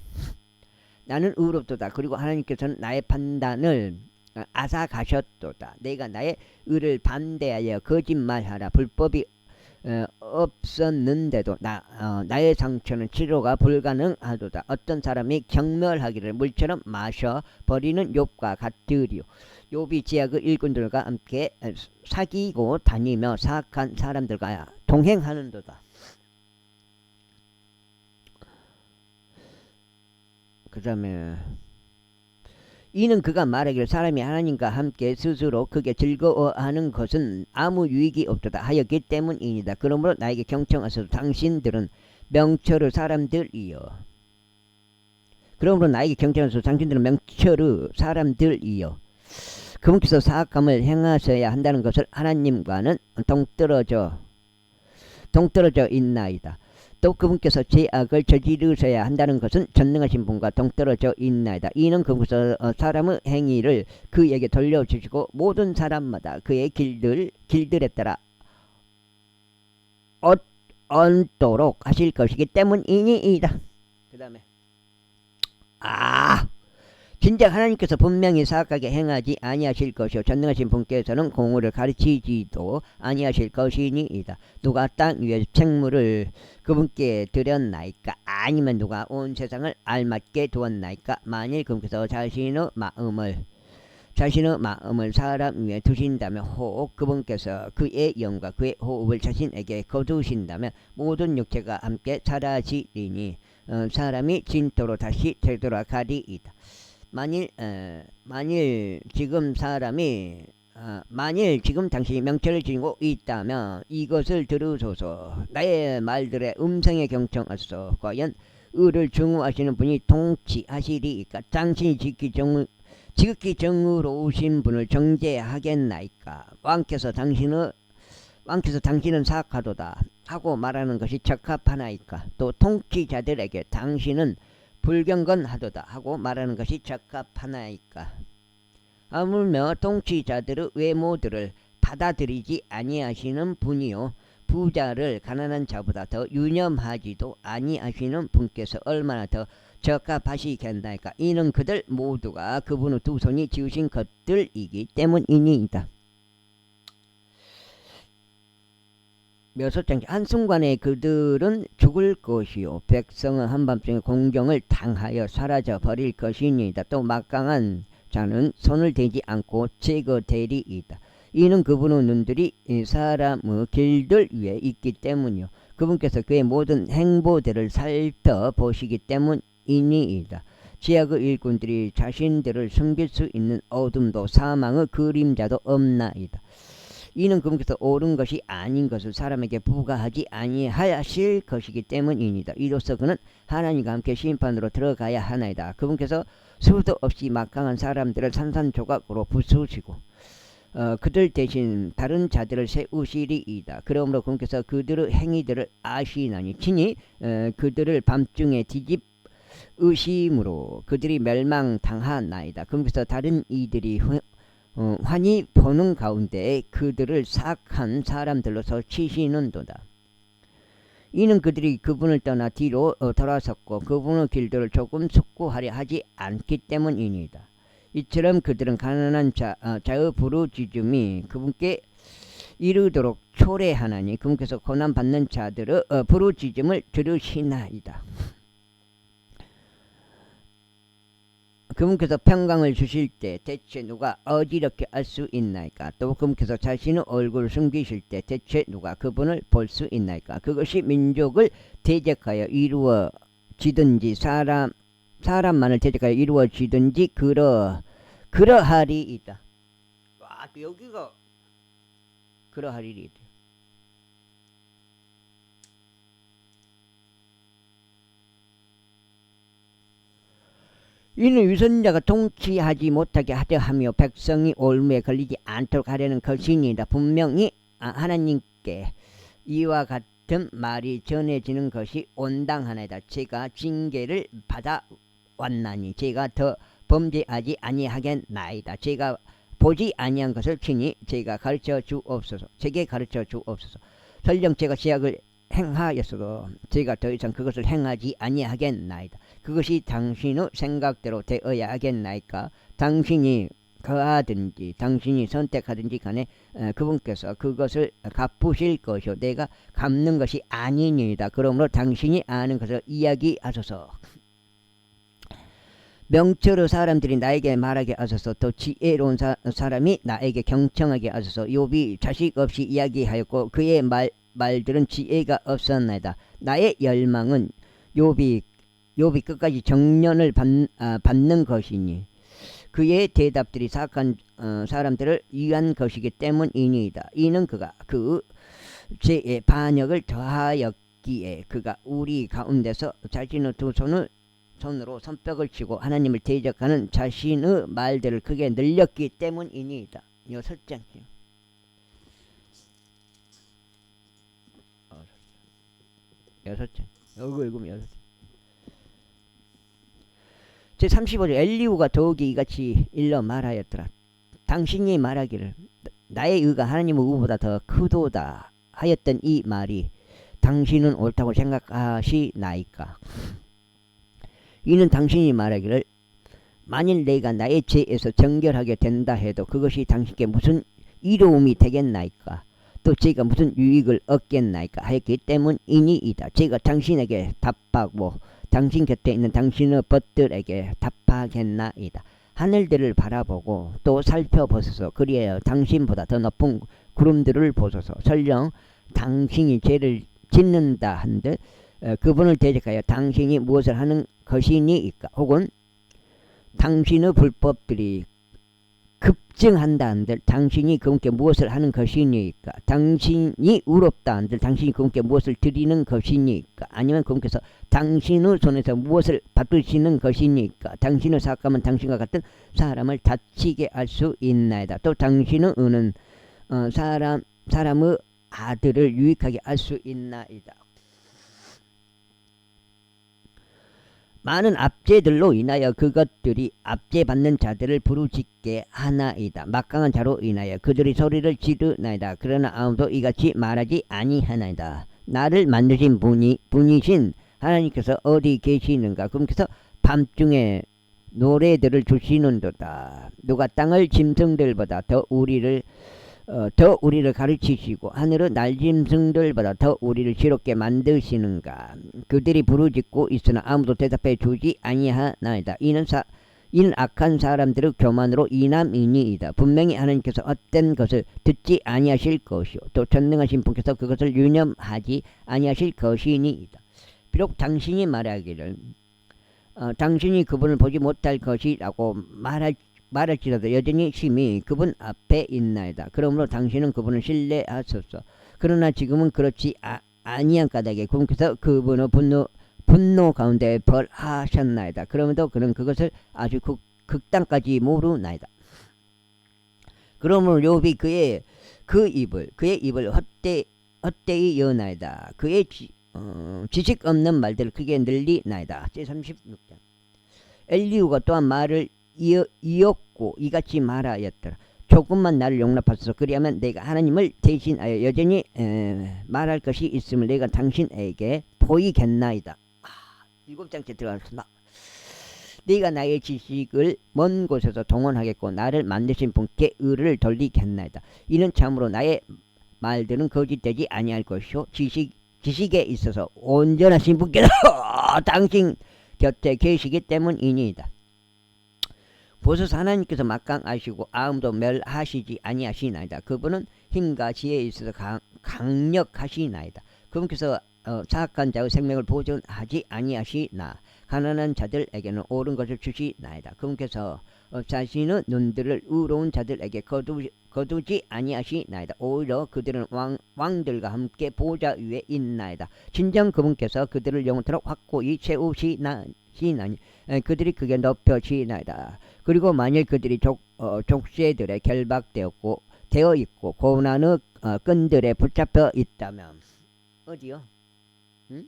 나는 의롭도다. 그리고 하나님께서는 나의 판단을 앗아가셨도다. 내가 나의 의를 반대하여 거짓말하라. 불법이 없었는데도 나의 상처는 치료가 불가능하도다. 어떤 사람이 경멸하기를 물처럼 마셔버리는 욥과 같으리요. 욥이 지역의 일꾼들과 함께 사귀고 다니며 사악한 사람들과 동행하는도다. 그 다음에 이는 그가 말하기를 사람이 하나님과 함께 스스로 크게 즐거워하는 것은 아무 유익이 없도다 하였기 때문이니다. 그러므로 나에게 경청하소서. 당신들은 명철의 사람들이여. 그러므로 나에게 경청하소서. 당신들은 명철의 사람들이여. 그분께서 사악함을 행하셔야 한다는 것을 하나님과는 동떨어져 있나이다. 또 그분께서 죄악을 저지르셔야 한다는 것은 전능하신 분과 동떨어져 있나이다. 이는 그분께서 사람의 행위를 그에게 돌려주시고 모든 사람마다 그의 길들에 따라 얻도록 하실 것이기 때문이니이다. 그 다음에 진작 하나님께서 분명히 사악하게 행하지 아니하실 것이요 전능하신 분께서는 공의를 가르치지도 아니하실 것이니이다. 누가 땅 위에 생물을 그분께 드렸나이까? 아니면 누가 온 세상을 알맞게 두었나이까? 만일 그분께서 자신의 마음을 사람 위에 두신다면 혹 그분께서 그의 영과 그의 호흡을 자신에게 거두신다면 모든 육체가 함께 사라지리니 사람이 진토로 다시 되돌아가리이다. 만일 지금 당신이 명철을 지니고 있다면 이것을 들으소서. 나의 말들의 음성에 경청하소서. 과연 의를 증오하시는 분이 통치하시리이까? 당신이 지극히 정의로우신 분을 정죄하겠나이까? 왕께서 당신은 사악하도다 하고 말하는 것이 적합하나이까? 또 통치자들에게 당신은 불경건하도다 하고 말하는 것이 적합하나이까? 하물며 통치자들의 외모들을 받아들이지 아니하시는 분이요 부자를 가난한 자보다 더 유념하지도 아니하시는 분께서 얼마나 더 적합하시겠나이까? 이는 그들 모두가 그분의 두 손이 지으신 것들이기 때문이니이다. 묘소장 한순간에 그들은 죽을 것이요 백성은 한밤중에 공경을 당하여 사라져 버릴 것이니이다. 또 막강한 자는 손을 대지 않고 제거되리이다. 이는 그분의 눈들이 사람의 길들 위에 있기 때문이요 그분께서 그의 모든 행보들을 살펴보시기 때문이니이다. 지약의 일꾼들이 자신들을 숨길 수 있는 어둠도 사망의 그림자도 없나이다. 이는 그분께서 옳은 것이 아닌 것을 사람에게 부과하지 아니하실 것이기 때문입니다. 이로써 그는 하나님과 함께 심판으로 들어가야 하나이다. 그분께서 수도 없이 막강한 사람들을 산산조각으로 부수시고 그들 대신 다른 자들을 세우시리이다. 그러므로 그분께서 그들의 행위들을 아시나니 친히 그들을 밤중에 뒤집으심으로 그들이 멸망당하나이다. 그분께서 다른 이들이 환히 보는 가운데 그들을 사악한 사람들로서 치시는도다. 이는 그들이 그분을 떠나 뒤로 돌아섰고 그분의 길들을 조금 숙고하려 하지 않기 때문이니이다. 이처럼 그들은 가난한 자의 부르짖음이 그분께 이르도록 초래하나니 그분께서 고난받는 자들의 부르짖음을 들으시나이다. 그분께서 평강을 주실 때 대체 누가 어지럽게 할 수 있나이까? 또 그분께서 자신의 얼굴을 숨기실 때 대체 누가 그분을 볼 수 있나이까? 그것이 민족을 대적하여 이루어지든지 사람만을 대적하여 이루어지든지 그러하리이다. 와, 또 여기가 그러하리이다. 이는 위선자가 통치하지 못하게 하려 하며 백성이 올무에 걸리지 않도록 하려는 것이니이다. 분명히 하나님께 이와 같은 말이 전해지는 것이 온당하나이다. 제가 징계를 받아왔나니 제가 더 범죄하지 아니하겠나이다. 제가 보지 아니한 것을 친히 제게 가르쳐 주옵소서. 설령 제가 죄악을 행하였어도 제가 더 이상 그것을 행하지 아니하겠나이다. 그것이 당신의 생각대로 되어야 하겠나이까? 당신이 거하든지 당신이 선택하든지 간에 그분께서 그것을 갚으실 것이요 내가 갚는 것이 아니니이다. 그러므로 당신이 아는 것을 이야기하소서. 명철의 사람들이 나에게 말하게 하소서. 또 지혜로운 사람이 나에게 경청하게 하소서. 욥이 자식 없이 이야기하였고 그의 말들은 지혜가 없었나이다. 나의 열망은 욥이 끝까지 정년을 받는 것이니 그의 대답들이 사악한 사람들을 위한 것이기 때문이니이다. 이는 그가 그 죄의 반역을 더하였기에 그가 우리 가운데서 자신의 두 손으로 손뼉을 치고 하나님을 대적하는 자신의 말들을 크게 늘렸기 때문이니이다. 6장이요. 6장. 이거 읽으면 6장. 제35절 엘리후가 더욱이 이같이 일러 말하였더라. 당신이 말하기를 나의 의가 하나님의 의보다 더 크도다 하였던 이 말이 당신은 옳다고 생각하시나이까? 이는 당신이 말하기를 만일 내가 나의 죄에서 정결하게 된다 해도 그것이 당신께 무슨 이로움이 되겠나이까? 또 제가 무슨 유익을 얻겠나이까? 하였기 때문이니이다. 제가 당신에게 답하고 당신 곁에 있는 당신의 벗들에게 답하겠나이다. 하늘들을 바라보고 또 살펴보소서. 그리하여 당신보다 더 높은 구름들을 보소서. 설령 당신이 죄를 짓는다 한들 그분을 대적하여 당신이 무엇을 하는 것이니이까? 혹은 당신의 불법들이 급증한다 한들 당신이 그분께 무엇을 하는 것이니까? 당신이 의롭다 한들 당신이 그분께 무엇을 드리는 것이니까? 아니면 그분께서 당신의 손에서 무엇을 받으시는 것이니까? 당신의 사악함은 당신과 같은 사람을 다치게 할 수 있나이다. 또 당신의 의는 사람의 아들을 유익하게 할 수 있나이다. 많은 압제들로 인하여 그것들이 압제받는 자들을 부르짖게 하나이다. 막강한 자로 인하여 그들이 소리를 지르나이다. 그러나 아무도 이같이 말하지 아니하나이다. 나를 만드신 분이신 하나님께서 어디 계시는가? 그분께서 밤중에 노래들을 주시는도다. 누가 땅을 짐승들보다 더 우리를 가르치시고 하늘의 날짐승들보다 더 우리를 지롭게 만드시는가? 그들이 부르짖고 있으나 아무도 대답해 주지 아니하나이다. 이는 악한 사람들의 교만으로 인함이니이다. 분명히 하나님께서 헛된 것을 듣지 아니하실 것이요 또 전능하신 분께서 그것을 유념하지 아니하실 것이니이다. 비록 당신이 말하기를 당신이 그분을 보지 못할 것이라고 말할지라도 여전히 심히 그분 앞에 있나이다. 그러므로 당신은 그분을 신뢰하소서. 그러나 지금은 그렇지 아니한 까닭에 그분께서 그분의 분노 가운데 벌하셨나이다. 그러면도 그는 그것을 아주 극단까지 모르나이다. 그러므로 욥이 그의 입을 헛되이 여나이다. 그의 지식 없는 말들을 크게 늘리나이다. 제36장. 엘리후가 또한 말을 이었고 이같이 말하였더라. 조금만 나를 용납하소서. 그리하면 내가 하나님을 대신하여 여전히 말할 것이 있음을 내가 당신에게 보이겠나이다. 7장째 들어갔습니다. 네가 나의 지식을 먼 곳에서 동원하겠고 나를 만드신 분께 의를 돌리겠나이다. 이는 참으로 나의 말들은 거짓되지 아니할 것이요 지식에 있어서 온전하신 분께서 당신 곁에 계시기 때문이니이다. 보소서 하나님께서 막강하시고 아무도 멸하시지 아니하시나이다. 그분은 힘과 지혜에 있어서 강력하시나이다. 그분께서 사악한 자의 생명을 보존하지 아니하시나 가난한 자들에게는 옳은 것을 주시나이다. 그분께서 자신의 눈들을 의로운 자들에게 거두지 아니하시나이다. 오히려 그들은 왕들과 함께 보좌 위에 있나이다. 진정 그분께서 그들을 영원토록 확고히 세우시나니 그들이 크게 높여지나이다. 그리고 만일 그들이 족쇄들에 결박되었고 되어 있고 고난의 끈들에 붙잡혀 있다면 어디요? 응?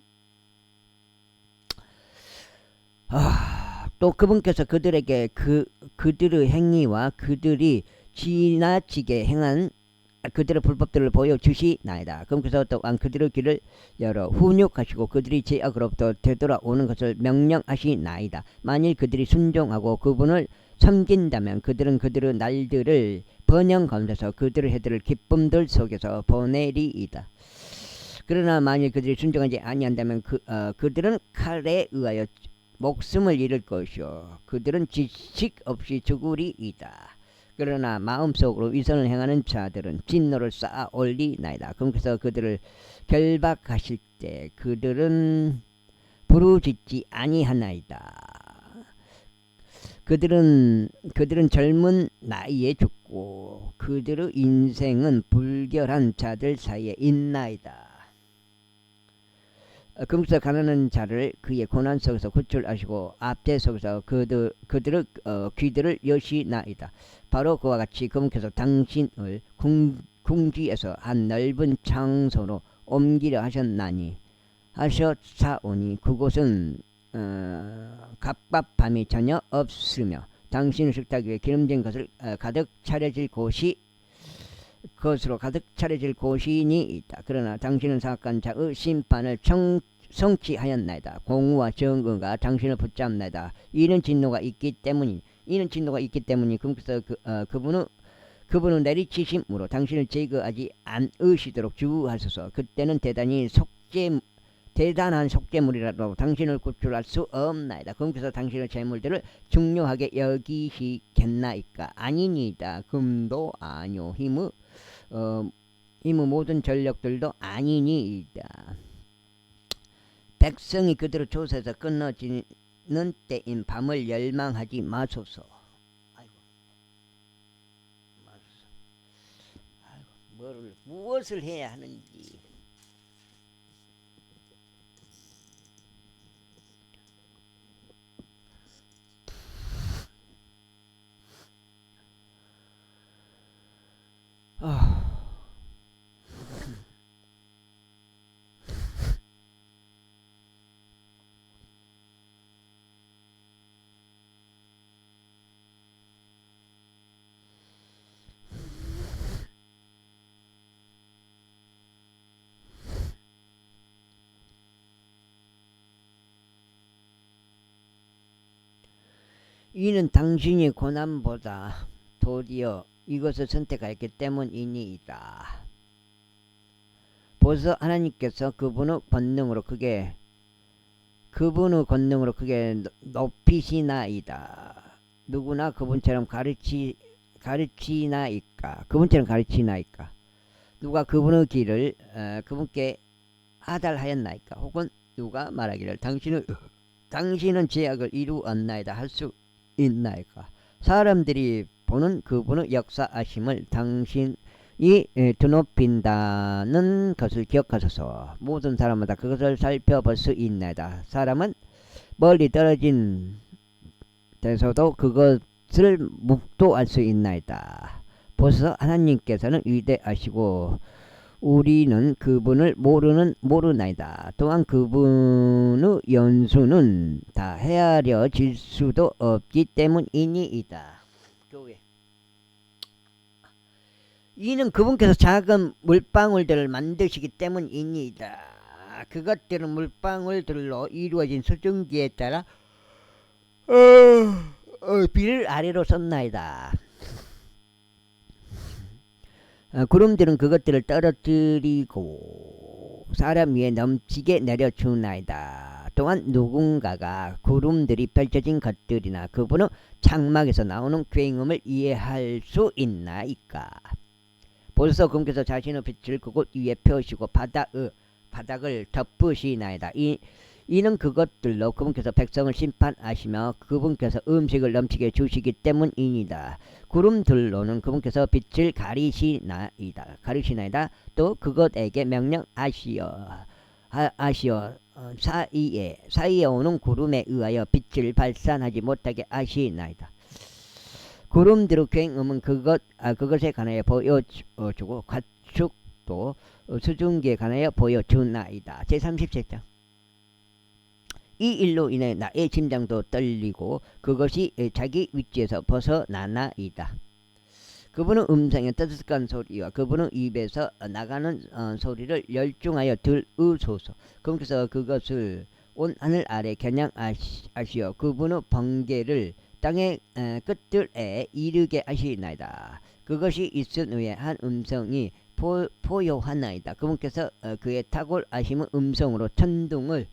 또 그분께서 그들에게 그들의 행위와 그들이 지나치게 행한 그들의 불법들을 보여주시나이다. 그분께서 또한 그들의 길을 열어 훈육하시고 그들이 죄악으로부터 되돌아오는 것을 명령하시나이다. 만일 그들이 순종하고 그분을 섬긴다면 그들은 그들의 날들을 번영 가운데서 그들의 해들을 기쁨들 속에서 보내리이다. 그러나 만일 그들이 순종하지 아니한다면 그들은 칼에 의하여 목숨을 잃을 것이요 그들은 지식 없이 죽으리이다. 그러나 마음속으로 위선을 행하는 자들은 진노를 쌓아 올리나이다. 그분께서 그들을 결박하실 때 그들은 부르짖지 아니하나이다. 그들은 젊은 나이에 죽고 그들의 인생은 불결한 자들 사이에 있나이다. 금서 가난한 자를 그의 고난 속에서 구출하시고 압제 속에서 그들의 귀들을 여시나이다. 바로 그와 같이 그분께서 당신을 궁지에서 한 넓은 장소로 옮기려 하셨사오니 그곳은 갑갑함이 전혀 없으며 당신의 식탁 위에 기름진 것을 가득 차려질 것으로 가득 차려질 곳이니 있다. 그러나 당신은 사악한 자의 심판을 성취하였나이다. 공의와 정의가 당신을 붙잡나이다. 이는 진노가 있기 때문이 그분께서 그분은 내리치심으로 당신을 제거하지 않으시도록 주의하소서. 그때는 대단한 속죄물이라도 당신을 구출할 수 없나이다. 그분께서 당신의 재물들을 중요하게 여기시겠나이까? 아니니이다. 금도 아니요 힘의 모든 전력들도 아니니이다. 백성이 그대로 조사에서 끊어지는 때인 밤을 열망하지 마소서. 무엇을 해야 하는지. 이는 당신이 고난보다 도리어 이것을 선택하였기 때문이니이다. 보소 하나님께서 그분의 권능으로 크게 높이시나이다. 누구나 그분처럼 가르치나이까? 누가 그분의 길을 그분께 하달하였나이까? 혹은 누가 말하기를 당신은 제약을 이루었나이다 할 수 있나이까? 사람들이 보는 그분의 역사하심을 당신이 드높인다는 것을 기억하소서. 모든 사람마다 그것을 살펴볼 수 있나이다. 사람은 멀리 떨어진 데서도 그것을 묵도할 수 있나이다. 보소 하나님께서는 위대하시고 우리는 그분을 모르나이다. 또한 그분의 연수는 다 헤아려질 수도 없기 때문이니이다. 교회. 이는 그분께서 작은 물방울들을 만드시기 때문이니이다. 그것들은 물방울들로 이루어진 수증기에 따라 비를 아래로 쏟나이다. 구름들은 그것들을 떨어뜨리고 사람 위에 넘치게 내려주나이다. 또한 누군가가 구름들이 펼쳐진 것들이나 그분의 장막에서 나오는 굉음을 이해할 수 있나이까? 벌써 그분께서 자신의 빛을 그곳 위에 펴시고 바닥을 덮으시나이다. 이는 그것들로 그분께서 백성을 심판하시며 그분께서 음식을 넘치게 주시기 때문이니다. 구름들로는 그분께서 빛을 가리시나이다. 또 그것에게 명령하시어 사이에 오는 구름에 의하여 빛을 발산하지 못하게 하시나이다. 구름들의 굉음은 그것에 관하여 보여주고 가축도 수증기에 관하여 보여주나이다. 제37장. 이 일로 인해 나의 심장도 떨리고 그것이 자기 위치에서 벗어나나이다. 그분의 음성의 뜨뜻한 소리와 그분의 입에서 나가는 소리를 열중하여 들으소서. 그분께서 그것을 온 하늘 아래 겨냥하시어 그분의 번개를 땅의 끝들에 이르게 하시나이다. 그것이 있은 후에 한 음성이 포효하나이다. 그분께서 그의 탁월하심의 음성으로 천둥을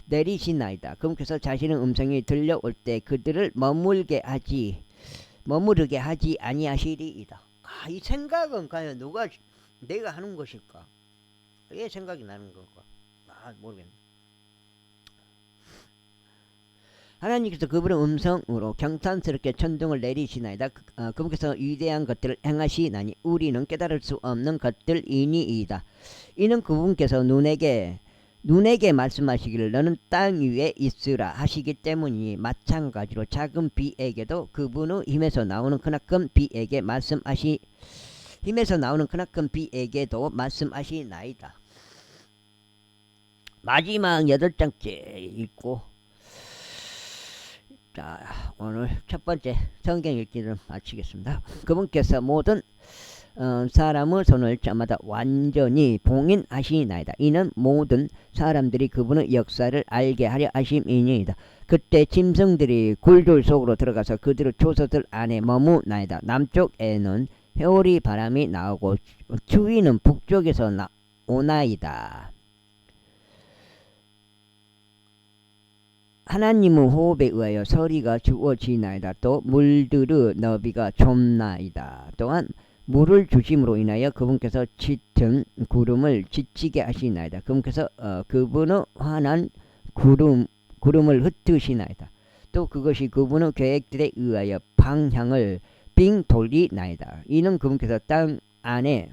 내리시나이다. 그분께서 자신의 음성이 들려올 때 그들을 머무르게 하지 아니하시리이다. 이 생각은 과연 내가 하는 것일까? 왜 생각이 나는 걸까? 모르겠네. 하나님께서 그분의 음성으로 경탄스럽게 천둥을 내리시나이다. 그분께서 위대한 것들을 행하시나니 우리는 깨달을 수 없는 것들이니이다. 이는 그분께서 눈에게 말씀하시기를 너는 땅 위에 있으라 하시기 때문이니 마찬가지로 작은 비에게도 그분의 힘에서 나오는 크나큰 비에게도 말씀하시나이다. 마지막 8장째 읽고, 자, 오늘 첫 번째 성경 읽기를 마치겠습니다. 그분께서 모든 사람의 손을 저마다 완전히 봉인하시나이다. 이는 모든 사람들이 그분의 역사를 알게 하려 하심이니이다. 그때 짐승들이 굴들 속으로 들어가서 그들의 초소들 안에 머무나이다. 남쪽에는 회오리 바람이 나오고 추위는 북쪽에서 오나이다. 하나님의 호흡에 의하여 서리가 주어지나이다. 또 물들의 너비가 좁나이다. 또한 물을 주심으로 인하여 그분께서 짙은 구름을 지치게 하시나이다. 그분께서 그분의 환한 구름을 흩으시나이다. 또 그것이 그분의 계획들에 의하여 방향을 빙 돌리나이다. 이는 그분께서 땅 안에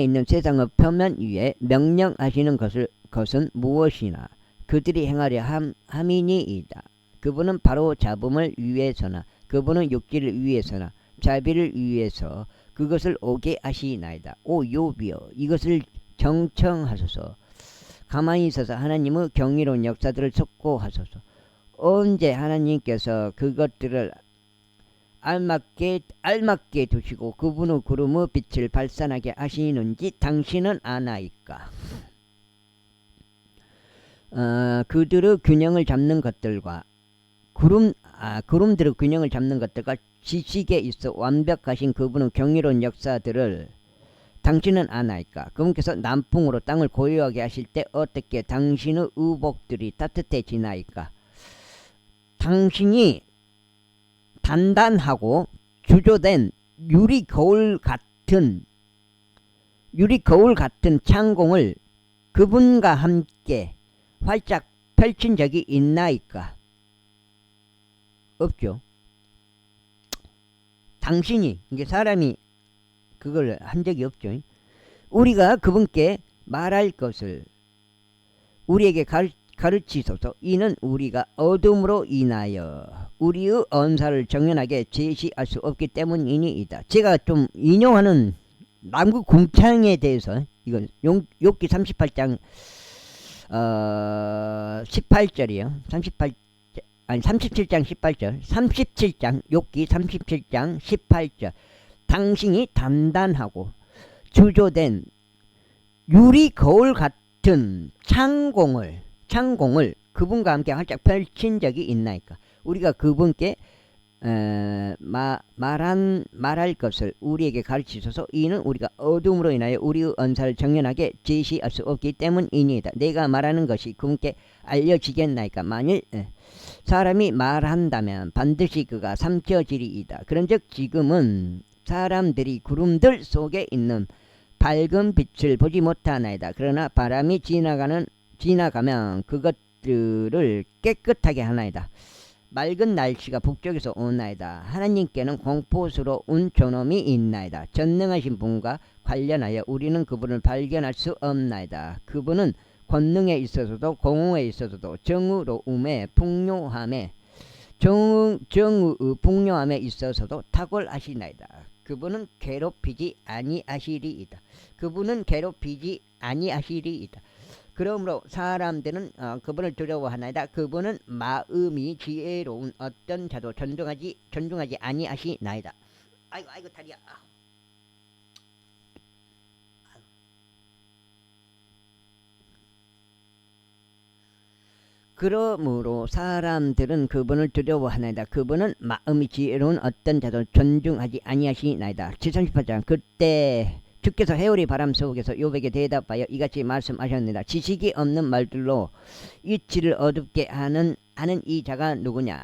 있는 세상의 표면 위에 명령하시는 것은 무엇이나 그들이 행하려 함이니이다. 그분은 바로 잡음을 위해서나 그분은 육지를 위해서나 자비를 위해서 그것을 오게 하시나이다. 오 욥이여, 이것을 정청하소서. 가만히 있어서 하나님의 경이로운 역사들을 속고하소서. 언제 하나님께서 그것들을 알맞게 두시고 그분의 구름의 빛을 발산하게 하시는지 당신은 아나이까. 그들의 균형을 잡는 것들과 구름들의 균형을 잡는 것들과 지식에 있어 완벽하신 그분의 경이로운 역사들을 당신은 아나이까. 그분께서 남풍으로 땅을 고요하게 하실 때 어떻게 당신의 의복들이 따뜻해지나이까. 당신이 단단하고 주조된 유리 거울 같은 창공을 그분과 함께 활짝 펼친 적이 있나이까? 없죠. 당신이, 이게 사람이 그걸 한 적이 없죠. 우리가 그분께 말할 것을 우리에게 가르치소서. 이는 우리가 어둠으로 인하여 우리의 언사를 정연하게 제시할 수 없기 때문이니이다. 제가 좀 인용하는 남극 궁창에 대해서, 이건 욥기 38장 18절이요. 37장 18절. 37장 욥기 37장 18절. 당신이 단단하고 주조된 유리 거울 같은 창공을 그분과 함께 활짝 펼친 적이 있나이까. 우리가 그분께 말할 것을 우리에게 가르치소서. 이는 우리가 어둠으로 인하여 우리의 언사를 정연하게 제시할 수 없기 때문이니이다. 내가 말하는 것이 그분께 알려지겠나이까. 만일 사람이 말한다면 반드시 그가 삼켜지리이다. 그런즉 지금은 사람들이 구름들 속에 있는 밝은 빛을 보지 못하나이다. 그러나 바람이 지나가면 그것들을 깨끗하게 하나이다. 맑은 날씨가 북쪽에서 오나이다. 하나님께는 공포스러운 존엄이 있나이다. 전능하신 분과 관련하여 우리는 그분을 발견할 수 없나이다. 그분은 권능에 있어서도 공의에 있어서도 정의로움에 풍요함에 풍요함에 있어서도 탁월하시나이다. 그분은 괴롭히지 아니하시리이다. 그러므로 사람들은 그분을 두려워하나이다. 그분은 마음이 지혜로운 어떤 자도 존중하지 아니하시나이다. 아이고 다리야. 그러므로 사람들은 그분을 두려워하나이다. 그분은 마음이 지혜로운 어떤 자도 존중하지 아니하시나이다. 738장. 그때 주께서 회오리 바람 속에서 욥에게 대답하여 이같이 말씀하셨느니라. 지식이 없는 말들로 이치를 어둡게 하는 이 자가 누구냐.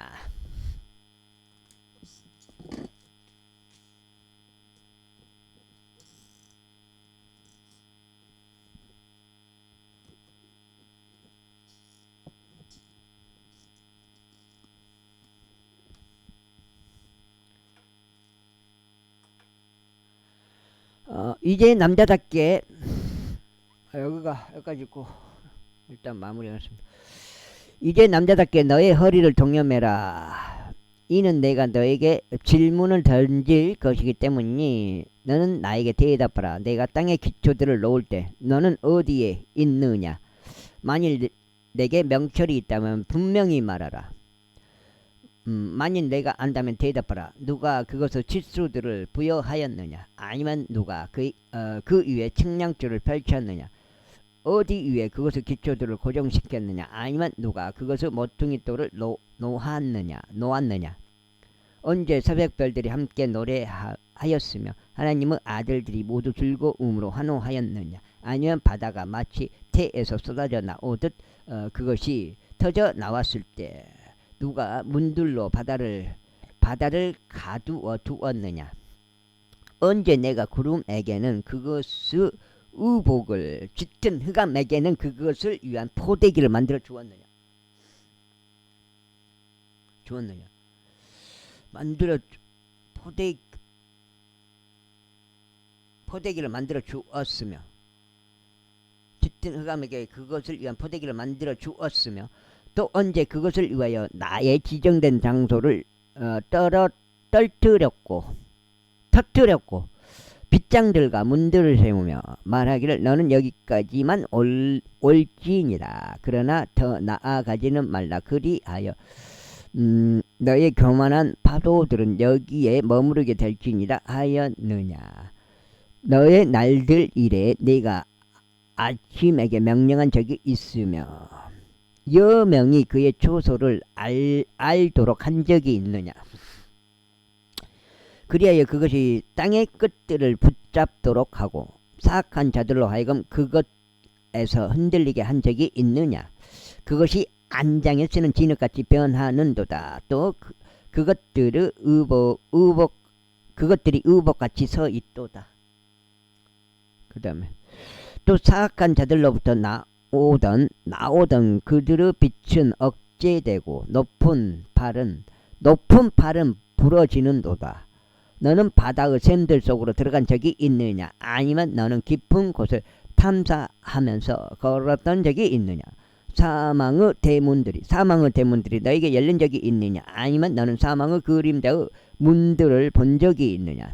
이제 남자답게 여기까지 있고 일단 마무리하겠습니다. 이제 남자답게 너의 허리를 동여매라. 이는 내가 너에게 질문을 던질 것이기 때문이니 너는 나에게 대답하라. 내가 땅에 기초들을 놓을 때 너는 어디에 있느냐. 만일 내게 명철이 있다면 분명히 말하라. 만일 내가 안다면 대답하라. 누가 그것을 치수들을 부여하였느냐. 아니면 누가 그 위에 측량줄을 펼쳤느냐. 어디 위에 그것을 기초들을 고정시켰느냐. 아니면 누가 그것을 모퉁이 돌을 놓았느냐. 언제 새벽별들이 함께 노래하였으며 하나님의 아들들이 모두 즐거움으로 환호하였느냐. 아니면 바다가 마치 태에서 쏟아져 나오듯 그것이 터져 나왔을 때 누가 문들로 바다를 가두어 두었느냐. 언제 내가 구름에게는 그것의 의복을 짙은 흑암에게는 그것을 위한 포대기를 만들어 주었느냐. 포대기를 만들어 주었으며 짙은 흑암에게 그것을 위한 포대기를 만들어 주었으며 또 언제 그것을 위하여 나의 지정된 장소를 터뜨렸고 빗장들과 문들을 세우며 말하기를 너는 여기까지만 올지니라. 그러나 더 나아가지는 말라. 그리하여 너의 교만한 파도들은 여기에 머무르게 될지니라 하였느냐. 너의 날들 이래 내가 아침에게 명령한 적이 있으며 여명이 그의 초소를 알도록 한 적이 있느냐. 그리하여 그것이 땅의 끝들을 붙잡도록 하고 사악한 자들로 하여금 그것에서 흔들리게 한 적이 있느냐. 그것이 안장에 쓰는 진흙같이 변하는도다. 또 그것들이 의복같이 서 있도다. 그 다음에 또 사악한 자들로부터 나오던 그들의 빛은 억제되고 높은 팔은 부러지는도다. 너는 바다의 샘들 속으로 들어간 적이 있느냐. 아니면 너는 깊은 곳을 탐사하면서 걸었던 적이 있느냐. 사망의 대문들이 너에게 열린 적이 있느냐. 아니면 너는 사망의 그림자의 문들을 본 적이 있느냐.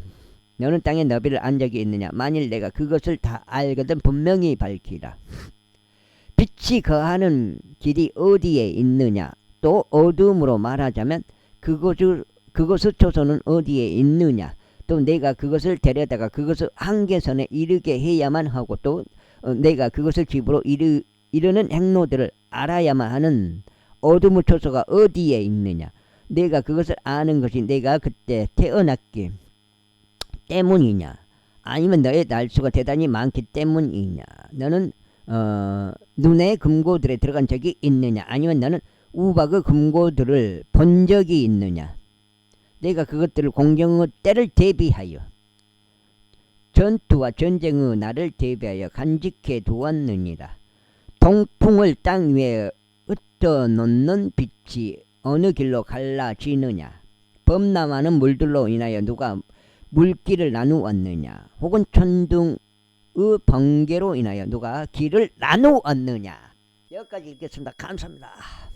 너는 땅에 너비를 안 적이 있느냐. 만일 내가 그것을 다 알거든 분명히 밝히라. 빛이 거하는 길이 어디에 있느냐. 또 어둠으로 말하자면 그것의 초소는 어디에 있느냐. 또 내가 그것을 데려다가 그것을 한계선에 이르게 해야만 하고 또 내가 그것을 집으로 이르는 행로들을 알아야만 하는 어둠의 초소가 어디에 있느냐. 내가 그것을 아는 것이 내가 그때 태어났기 때문이냐. 아니면 너의 날수가 대단히 많기 때문이냐. 너는 눈의 금고들에 들어간 적이 있느냐. 아니면 너는 우박의 금고들을 본 적이 있느냐. 내가 그것들을 공경의 때를 대비하여 전투와 전쟁의 날을 대비하여 간직해 두었느니라. 동풍을 땅 위에 흩어놓는 빛이 어느 길로 갈라지느냐. 범람하는 물들로 인하여 누가 물길을 나누었느냐. 혹은 천둥의 번개로 인하여 누가 길을 나누었느냐. 여기까지 읽겠습니다. 감사합니다.